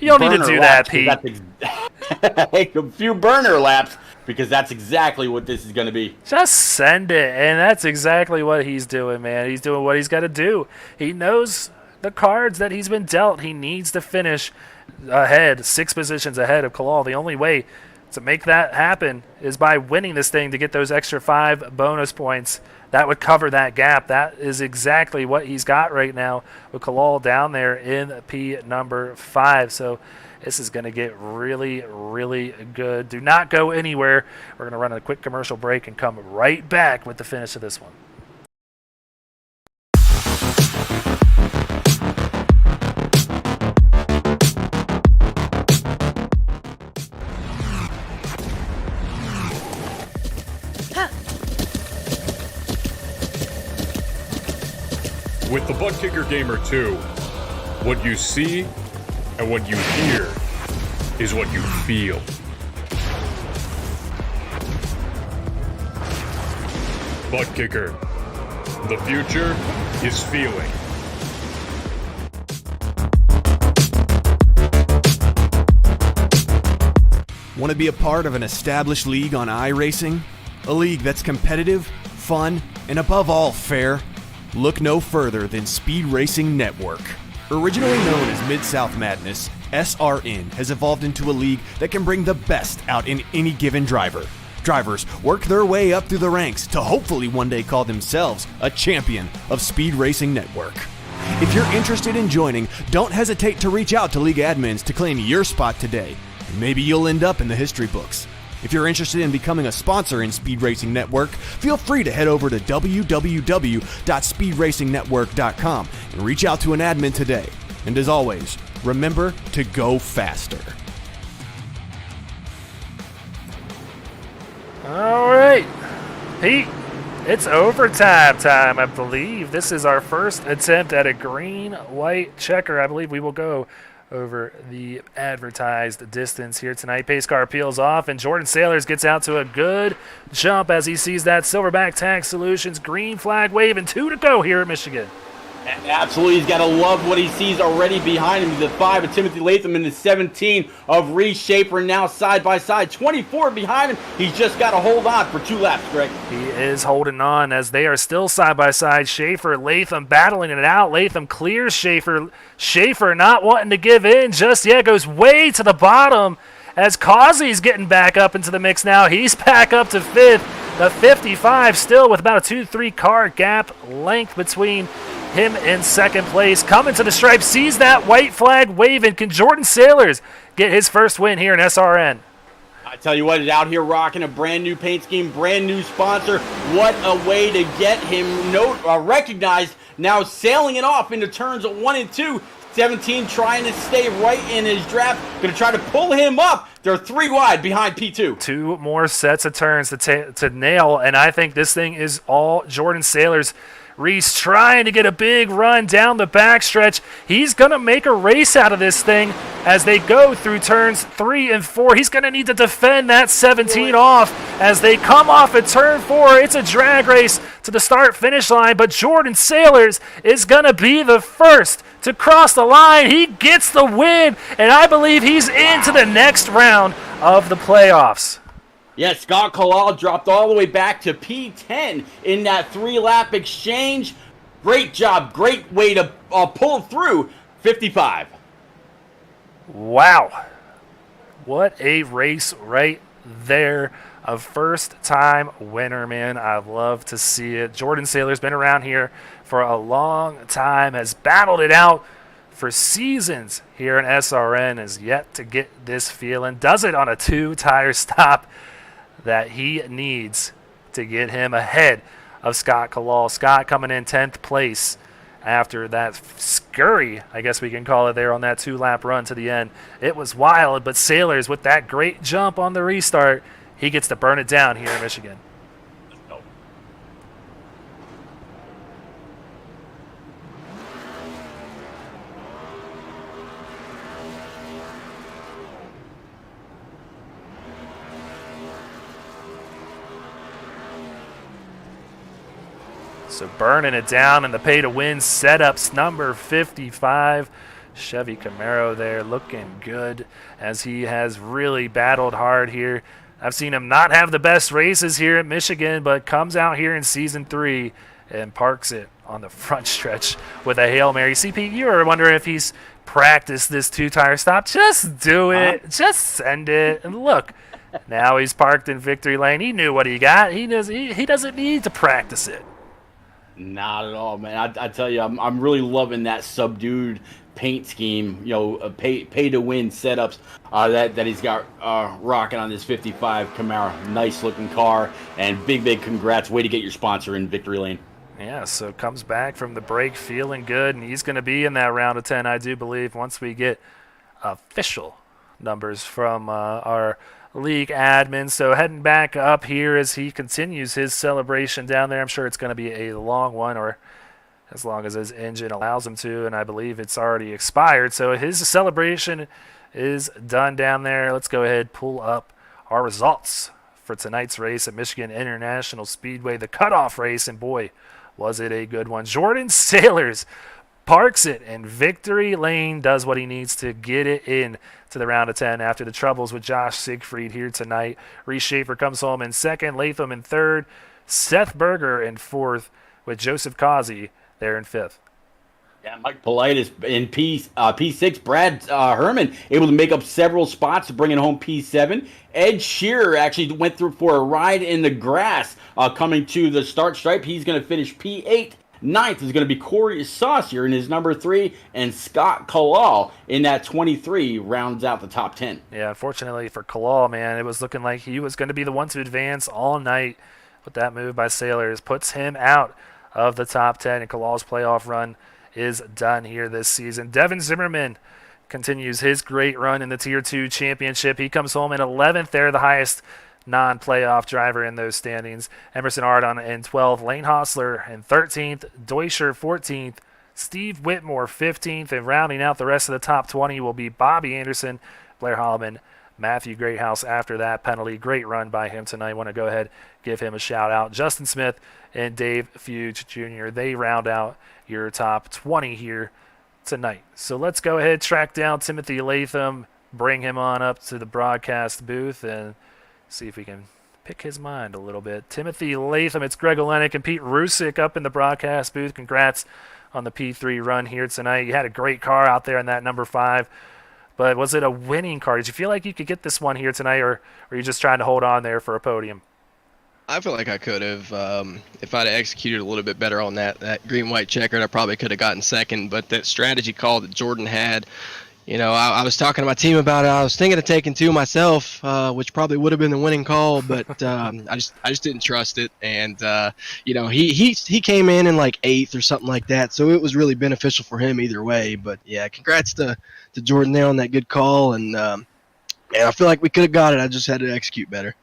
You don't need to do that, Pete. A few burner laps, because that's exactly what this is going to be. Just send it, and that's exactly what he's doing, man. He's doing what he's got to do. He knows the cards that he's been dealt. He needs to finish ahead, 6 positions ahead of Kalal. The only way to make that happen is by winning this thing to get those extra 5 bonus points. That would cover that gap. That is exactly what he's got right now with Kalal down there in P number 5. So this is going to get really, really good. Do not go anywhere. We're going to run a quick commercial break and come right back with the finish of this one. With the Butt Kicker Gamer 2, what you see and what you hear is what you feel. Butt Kicker. The future is feeling. Want to be a part of an established league on iRacing? A league that's competitive, fun, and above all fair? Look no further than Speed Racing Network. Originally known as Mid-South Madness, SRN has evolved into a league that can bring the best out in any given driver. Drivers work their way up through the ranks to hopefully one day call themselves a champion of Speed Racing Network. If you're interested in joining, don't hesitate to reach out to league admins to claim your spot today. Maybe you'll end up in the history books. If you're interested in becoming a sponsor in Speed Racing Network, feel free to head over to www.speedracingnetwork.com and reach out to an admin today. And as always, remember to go faster. All right, Pete, it's overtime time, I believe. This is our first attempt at a green-white checker. I believe we will go over the advertised distance here tonight. Pace car peels off, and Jordan Sailors gets out to a good jump as he sees that Silverback Tax Solutions green flag waving. 2 to go here at Michigan. Absolutely, he's got to love what he sees already behind him. The 5 of Timothy Latham and the 17 of Reshaper now side by side. 24 behind him. He's just got to hold on for 2 laps, Greg. He is holding on as they are still side by side. Schaefer, Latham battling it out. Latham clears Schaefer. Schaefer not wanting to give in just yet. Goes way to the bottom as Causey's getting back up into the mix now. He's back up to 5th. The 55 still with about a 2-3 car gap length between him in second place. Coming to the stripe, sees that white flag waving. Can Jordan Sailors get his first win here in SRN? I tell you what, out here rocking a brand new paint scheme, brand new sponsor. What a way to get him recognized. Now sailing it off into turns 1 and 2. 17 trying to stay right in his draft. Going to try to pull him up. They're 3 wide behind P2. 2 more sets of turns to nail, and I think this thing is all Jordan Sailors. Reese trying to get a big run down the backstretch. He's going to make a race out of this thing as they go through turns 3 and 4. He's going to need to defend that 17 off as they come off at turn 4. It's a drag race to the start-finish line, but Jordan Sailors is going to be the first to cross the line. He gets the win, and I believe he's into the next round of the playoffs. Yeah, Scott Kalal dropped all the way back to P10 in that 3-lap exchange. Great job. Great way to pull through 55. Wow. What a race right there. A first-time winner, man. I love to see it. Jordan Sailor's been around here for a long time, has battled it out for seasons here in SRN, has yet to get this feeling. Does it on a 2-tire stop that he needs to get him ahead of Scott Kalal. Scott coming in 10th place after that scurry, I guess we can call it, there on that 2-lap run to the end. It was wild, but Sailors with that great jump on the restart, he gets to burn it down here in Michigan. So burning it down in the pay-to-win setups, number 55. Chevy Camaro there looking good as he has really battled hard here. I've seen him not have the best races here at Michigan, but comes out here in Season 3 and parks it on the front stretch with a Hail Mary. CP, you were wondering if he's practiced this 2-tire stop. Just do it. Just send it. And look, now he's parked in victory lane. He knew what he got. He doesn't need to practice it. Not at all, man. I tell you, I'm really loving that subdued paint scheme, pay to win setups that he's got rocking on this 55 Camaro. Nice looking car, and big congrats. Way to get your sponsor in victory lane. Yeah, so comes back from the break feeling good, and he's going to be in that round of 10, I do believe, once we get official numbers from our league admin. So heading back up here as he continues his celebration down there. I'm sure it's going to be a long one, or as long as his engine allows him to, and I believe it's already expired. So his celebration is done down there. Let's go ahead, pull up our results for tonight's race at Michigan International Speedway, the cutoff race, and boy, was it a good one. Jordan Sailors parks it in victory lane, does what he needs to get it in to the round of 10 after the troubles with Josh Siegfried here tonight. Reese Schaefer comes home in second, Latham in third, Seth Berger in fourth, with Joseph Causey there in fifth. Yeah, Mike Polite is in P6. Brad Herman able to make up several spots, bringing home P7. Ed Shearer actually went through for a ride in the grass coming to the start stripe. He's going to finish P8. Ninth is going to be Corey Saucier in his number 3, and Scott Kalal in that 23 rounds out the top 10. Yeah, unfortunately for Kalal, man, it was looking like he was going to be the one to advance all night, but that move by Sailors puts him out of the top 10, and Kalal's playoff run is done here this season. Devin Zimmerman continues his great run in the Tier 2 championship. He comes home in 11th there, the highest non-playoff driver in those standings. Emerson Ardon in 12th, Lane Hostler in 13th, Deutscher 14th, Steve Whitmore 15th, and rounding out the rest of the top 20 will be Bobby Anderson, Blair Holloman, Matthew Greathouse after that penalty. Great run by him tonight. Want to go ahead, give him a shout out. Justin Smith and Dave Fuge Jr., they round out your top 20 here tonight. So let's go ahead, track down Timothy Latham, bring him on up to the broadcast booth, and see if we can pick his mind a little bit. Timothy Latham, it's Greg Olenek and Pete Rusick up in the broadcast booth. Congrats on the P3 run here tonight. You had a great car out there in that number 5, but was it a winning car? Did you feel like you could get this one here tonight, or were you just trying to hold on there for a podium? I feel like I could have. If I'd have executed a little bit better on that green-white checkered, I probably could have gotten second, but that strategy call that Jordan had, I was talking to my team about it. I was thinking of taking 2 myself, which probably would have been the winning call, but I just didn't trust it. And he came in like 8th or something like that, so it was really beneficial for him either way. But yeah, congrats to Jordan there on that good call, and I feel like we could have got it. I just had to execute better.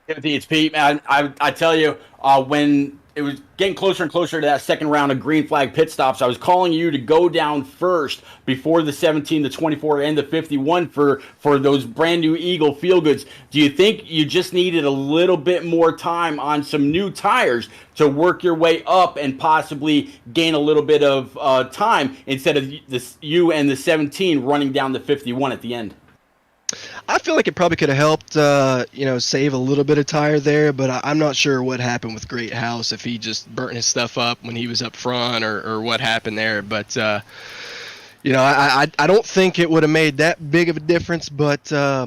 Timothy, it's Pete. Man, I tell you, when it was getting closer and closer to that second round of green flag pit stops, I was calling you to go down first before the 17, the 24, and the 51 for those brand new Eagle feel goods. Do you think you just needed a little bit more time on some new tires to work your way up and possibly gain a little bit of time instead of you and the 17 running down the 51 at the end? I feel like it probably could have helped, save a little bit of tire there, but I'm not sure what happened with Great House, if he just burnt his stuff up when he was up front or what happened there. But, I don't think it would have made that big of a difference, but I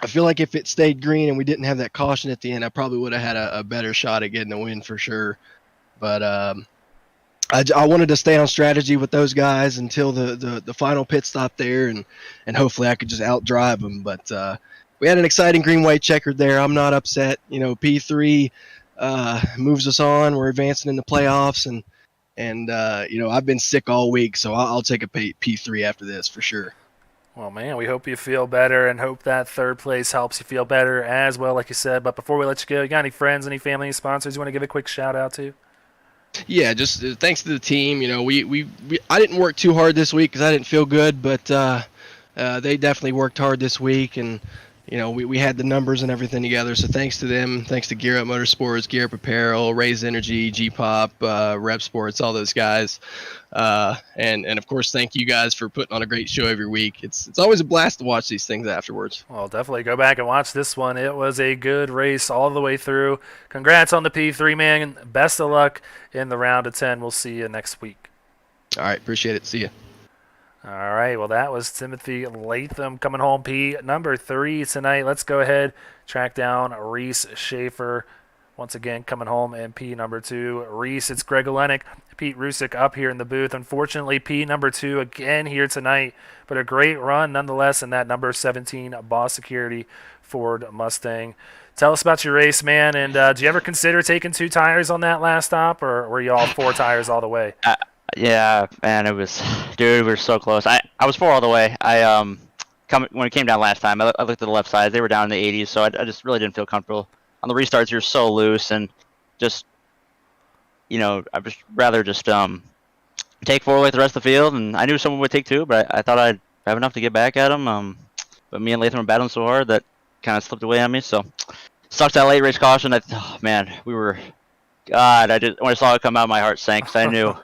feel like if it stayed green and we didn't have that caution at the end, I probably would have had a better shot at getting the win for sure. But I wanted to stay on strategy with those guys until the final pit stop there, and hopefully I could just outdrive them. But we had an exciting green-white checkered there. I'm not upset. P3 moves us on. We're advancing in the playoffs, and I've been sick all week, so I'll take a P3 after this for sure. Well, man, we hope you feel better and hope that third place helps you feel better as well, like you said. But before we let you go, you got any friends, any family, any sponsors you want to give a quick shout-out to? Yeah, just thanks to the team. I didn't work too hard this week because I didn't feel good, but they definitely worked hard this week, and we had the numbers and everything together. So thanks to them. Thanks to Gear Up Motorsports, Gear Up Apparel, Raise Energy, G-Pop, Rep Sports, all those guys, and of course thank you guys for putting on a great show every week. It's always a blast to watch these things afterwards. Well, definitely go back and watch this one. It was a good race all the way through. Congrats on the P3, man. Best of luck in the round of 10. We'll see you next week. All right, appreciate it. See ya. All right, well, that was Timothy Latham coming home P number 3 tonight. Let's go ahead, track down Reese Schaefer once again coming home in P number 2. Reese, it's Greg Olenek, Pete Rusick up here in the booth. Unfortunately, P number 2 again here tonight, but a great run nonetheless in that number 17 Boss Security Ford Mustang. Tell us about your race, man, and do you ever consider taking 2 tires on that last stop, or were you all 4 tires all the way? Yeah, man, we were so close. I was 4 all the way. When it came down last time, I looked at the left side. They were down in the 80s, so I just really didn't feel comfortable. On the restarts, you're so loose, and just, I just rather just take 4 away the rest of the field, and I knew someone would take 2, but I thought I'd have enough to get back at them. But me and Latham were battling so hard that kind of slipped away on me, so sucked that late race caution. When I saw it come out, my heart sank, because I knew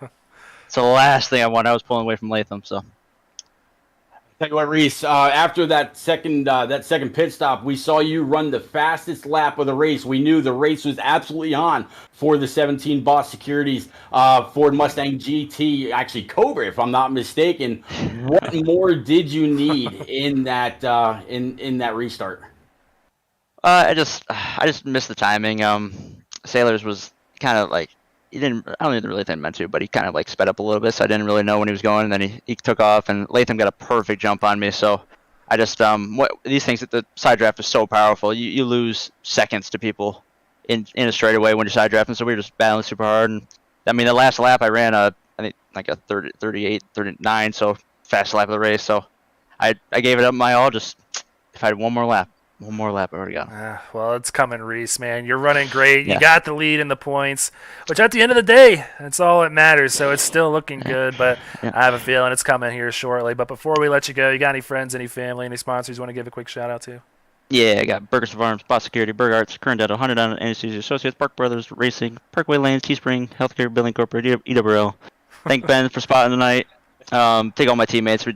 it's the last thing I wanted. I was pulling away from Latham, so. Tell you what, Reese, after that second pit stop, we saw you run the fastest lap of the race. We knew the race was absolutely on for the 17 Boss Securities Ford Mustang GT, actually Cobra, if I'm not mistaken. What more did you need in that in that restart? I just missed the timing. Sailors was kind of like, I don't really think meant to, but he kind of like sped up a little bit, so I didn't really know when he was going, and then he took off, and Latham got a perfect jump on me, so I just these things that the side draft is so powerful. You lose seconds to people in a straightaway when you're side drafting, so we were just battling super hard. And I mean, the last lap I ran I think like a 38, 39, so fast lap of the race. So I gave it up my all. Just if I had one more lap, I already got. Well, it's coming, Reese, man. You're running great. Yeah. You got the lead in the points, which at the end of the day, that's all that matters. So it's still looking good, but Yeah. I have a feeling it's coming here shortly. But before we let you go, you got any friends, any family, any sponsors you want to give a quick shout out to? Yeah, I got Burgers Farms, Boss Security, Burger Arts, Current Dental, 100 on Anesthesia Associates, Park Brothers Racing, Parkway Lanes, Teespring, Healthcare Building Corporate, EWL. Thank Ben for spotting tonight. Thank all my teammates for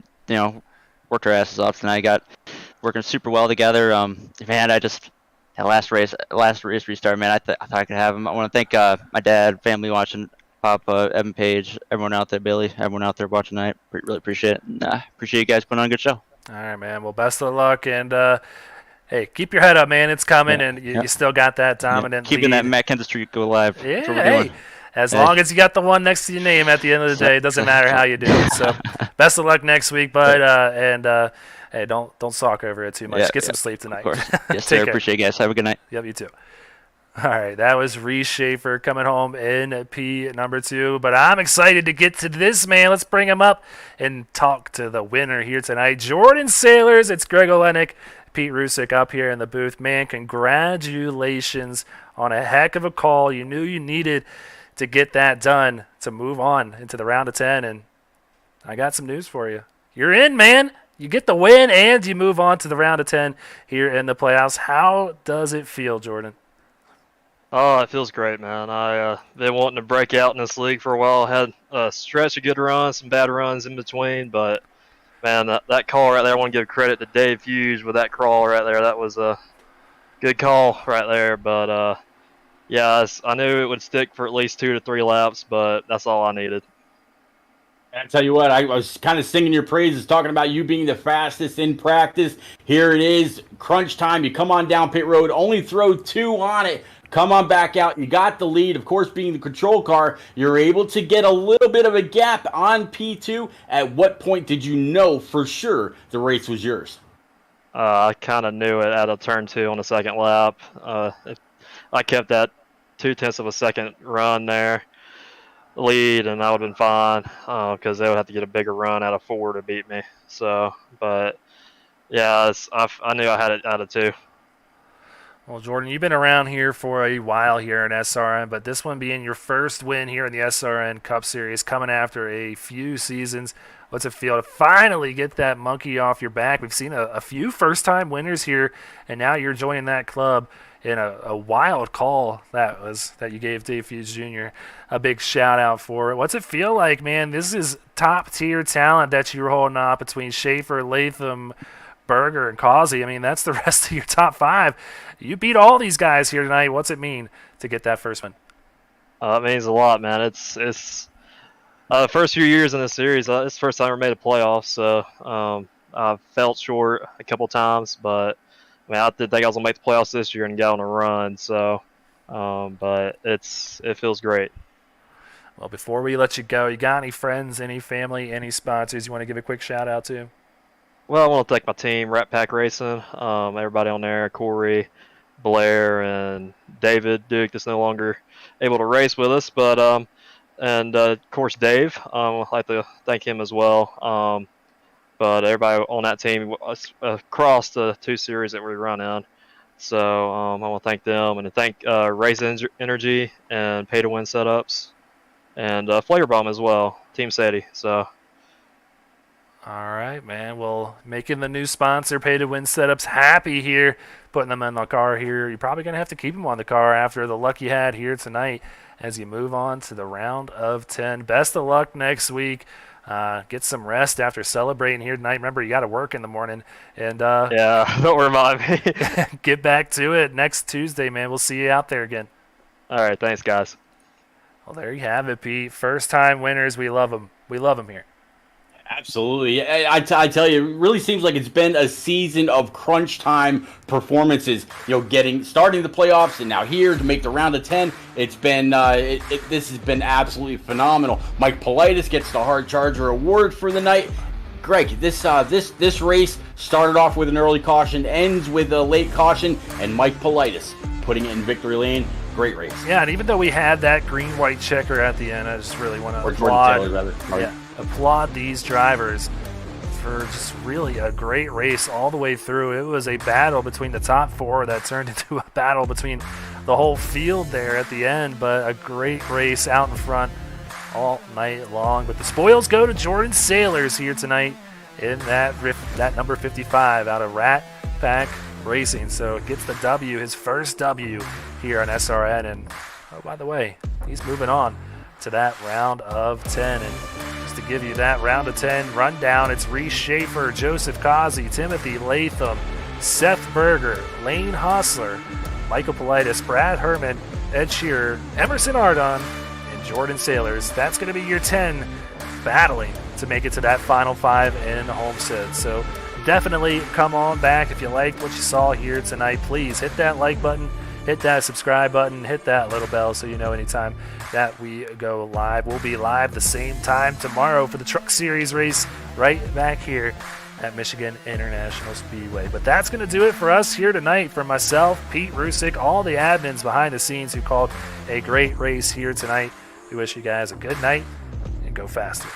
worked our asses off tonight. Got working super well together. Man, that last race restart, man, I thought I could have him. I want to thank my dad, family watching, Papa, Evan Page, everyone out there, Billy, everyone out there watching tonight. Really appreciate it. And, appreciate you guys putting on a good show. All right, man. Well, best of luck, and hey, keep your head up, man. It's coming, and you still got that dominant keeping lead. that Matt Kenseth streak go alive. Yeah, That's what we're hey. doing. As long as you got the one next to your name at the end of the day, it doesn't matter how you do it. So best of luck next week, bud. Hey, don't sulk over it too much. Get some sleep tonight. Of course. Yes, sir. Appreciate you guys. Have a good night. Yep, you too. All right, that was Reese Schaefer coming home in P number 2. But I'm excited to get to this man. Let's bring him up and talk to the winner here tonight. Jordan Sailors, it's Greg Olenek, Pete Rusick up here in the booth. Man, congratulations on a heck of a call. You knew you needed to get that done to move on into the round of 10. And I got some news for you. You're in, man. You get the win and you move on to the round of 10 here in the playoffs. How does it feel, Jordan? Oh, it feels great, man. I've been wanting to break out in this league for a while. Had a stretch of good runs, some bad runs in between, but man, that call right there, I want to give credit to Dave Hughes with that crawl right there. That was a good call right there, but yeah, I knew it would stick for at least 2 to 3 laps, but that's all I needed. I tell you what, I was kind of singing your praises, talking about you being the fastest in practice. Here it is, crunch time. You come on down pit road, only throw 2 on it. Come on back out. You got the lead. Of course, being the control car, you're able to get a little bit of a gap on P2. At what point did you know for sure the race was yours? I kind of knew it at a turn 2 on the second lap. If I kept that 0.2 of a second run there, lead, and I would have been fine because they would have to get a bigger run out of 4 to beat me. So, but yeah, I knew I had it out of 2. Well, Jordan, you've been around here for a while here in SRN, but this one being your first win here in the SRN Cup Series, coming after a few seasons. What's it feel to finally get that monkey off your back? We've seen a few first-time winners here, and now you're joining that club in a wild call that you gave Dave Hughes Jr. a big shout-out for it. What's it feel like, man? This is top-tier talent that you're holding up between Schaefer, Latham, Berger, and Causey. I mean, that's the rest of your top 5. You beat all these guys here tonight. What's it mean to get that first win? It means a lot, man. It's the first few years in this series, it's the first time I ever made a playoff, so I felt short a couple times, but I mean, I did think I was going to make the playoffs this year and go on a run, so but it feels great. Well, before we let you go, you got any friends, any family, any sponsors you want to give a quick shout-out to? Well, I want to thank my team, Rat Pack Racing, everybody on there, Corey, Blair, and David Duke that's no longer able to race with us, but and of course Dave, I'd like to thank him as well. But everybody on that team across the 2 series that we run in, so I want to thank them and to thank Race Energy and Pay to Win Setups and Flavor Bomb as well, Team Sadie. So. All right, man. Well, making the new sponsor, Pay to Win Setups, happy here, putting them in the car here. You're probably going to have to keep them on the car after the luck you had here tonight as you move on to the round of 10. Best of luck next week. Get some rest after celebrating here tonight. Remember, you got to work in the morning. And yeah, don't remind me. Get back to it next Tuesday, man. We'll see you out there again. All right, thanks, guys. Well, there you have it, Pete. First-time winners. We love them. We love them here. Absolutely. I tell you, it really seems like it's been a season of crunch time performances. You know, starting the playoffs and now here to make the round of 10. It's been this has been absolutely phenomenal. Mike Politis gets the Hard Charger Award for the night. Greg, this race started off with an early caution, ends with a late caution, and Mike Politis putting it in victory lane. Great race. Yeah, and even though we had that green-white checker at the end, I just really want to applaud these drivers for just really a great race all the way through. It was a battle between the top 4 that turned into a battle between the whole field there at the end, but a great race out in front all night long. But the spoils go to Jordan Sailors here tonight in that number 55 out of Rat Pack Racing. So it gets the W, his first W here on SRN. And oh, by the way, he's moving on to that round of 10. And just to give you that round of 10 rundown, it's Reese Schaefer, Joseph Causey, Timothy Latham, Seth Berger, Lane Hostler, Michael Politis, Brad Herman, Ed Shearer, Emerson Ardon, and Jordan Sailors. That's going to be your 10 battling to make it to that final 5 in Homestead. So definitely come on back if you like what you saw here tonight. Please hit that like button, hit that subscribe button, hit that little bell so you know anytime that we go live. We'll be live the same time tomorrow for the Truck Series race right back here at Michigan International Speedway. But that's going to do it for us here tonight. For myself, Pete Rusick, all the admins behind the scenes who called a great race here tonight, we wish you guys a good night and go faster.